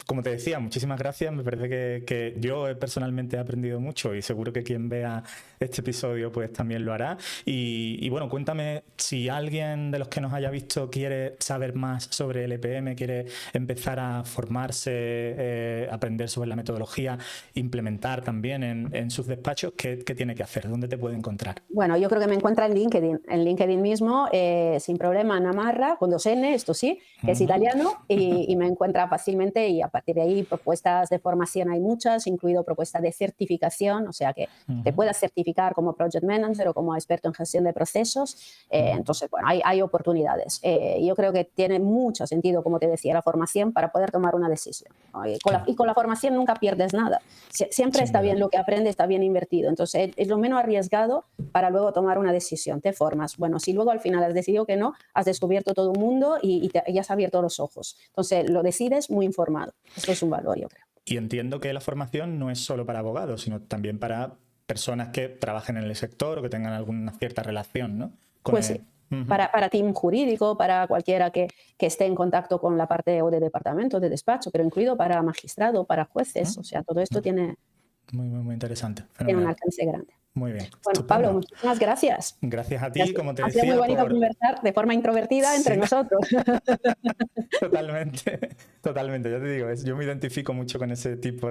Speaker 2: como te decía, muchísimas gracias. Me parece que yo personalmente he aprendido mucho y seguro que quien vea este episodio pues también lo hará. Y bueno, cuéntame si alguien de los que nos haya visto quiere saber más sobre el EPM, quiere empezar a formarse, aprender sobre la metodología, implementar también en sus despachos, ¿qué tiene que hacer? ¿Dónde te puede encontrar?
Speaker 1: Bueno, yo creo que me encuentra en LinkedIn mismo, sin problema, Namarra, con 2 N, esto sí, que es
Speaker 2: Ujú.
Speaker 1: italiano, y me encuentra fácilmente y a partir de ahí propuestas de formación hay muchas, incluido propuestas de certificación, o sea que te
Speaker 2: Ujú.
Speaker 1: puedas certificar como project manager o como experto en gestión de procesos.
Speaker 2: Ujú.
Speaker 1: Entonces, bueno, hay oportunidades. Yo creo que tiene mucho sentido, como te decía, la formación para poder tomar una decisión, ¿no?
Speaker 2: Claro,
Speaker 1: Y con la formación nunca pierdes nada. Siempre
Speaker 2: sin
Speaker 1: está
Speaker 2: duda.
Speaker 1: bien lo que aprende, está bien invertido. Entonces, es lo menos arriesgado para luego tomar una decisión. Te formas. Bueno, si luego al final has decidido que no, has descubierto todo un mundo y has abierto los ojos. Entonces, lo decides muy informado. Esto es un valor, yo creo.
Speaker 2: Y entiendo que la formación no es solo para abogados, sino también para personas que trabajen en el sector o que tengan alguna cierta relación, ¿no?
Speaker 1: Pues sí, para team jurídico, para cualquiera que esté en contacto con la parte o de departamento, de despacho, pero incluido para magistrado, para jueces, o sea, todo esto tiene
Speaker 2: muy interesante.
Speaker 1: un alcance grande.
Speaker 2: Muy bien.
Speaker 1: Bueno,
Speaker 2: Estupendo.
Speaker 1: Pablo, muchísimas gracias.
Speaker 2: Gracias a ti, como te
Speaker 1: ha
Speaker 2: decía.
Speaker 1: sido muy bonito conversar de forma introvertida entre nosotros.
Speaker 2: Totalmente, ya te digo, yo me identifico mucho con ese tipo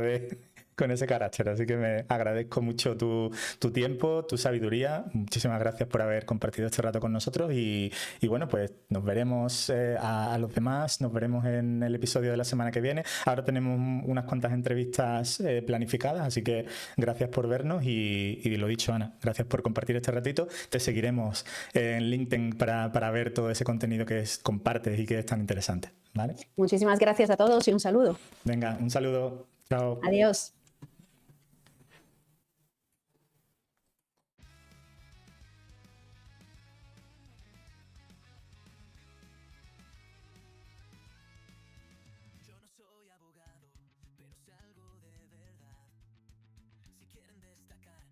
Speaker 2: con ese carácter, así que me agradezco mucho tu tiempo, tu sabiduría. Muchísimas gracias por haber compartido este rato con nosotros y bueno, pues nos veremos a los demás, nos veremos en el episodio de la semana que viene. Ahora tenemos unas cuantas entrevistas planificadas, así que gracias por vernos y lo dicho, Ana, gracias por compartir este ratito. Te seguiremos en LinkedIn para ver todo ese contenido que compartes y que es tan interesante, ¿vale?
Speaker 1: Muchísimas gracias a todos y un saludo.
Speaker 2: Venga, un saludo. Chao.
Speaker 1: Adiós.
Speaker 3: Yo no soy abogado, pero sé algo de verdad. Si quieren destacar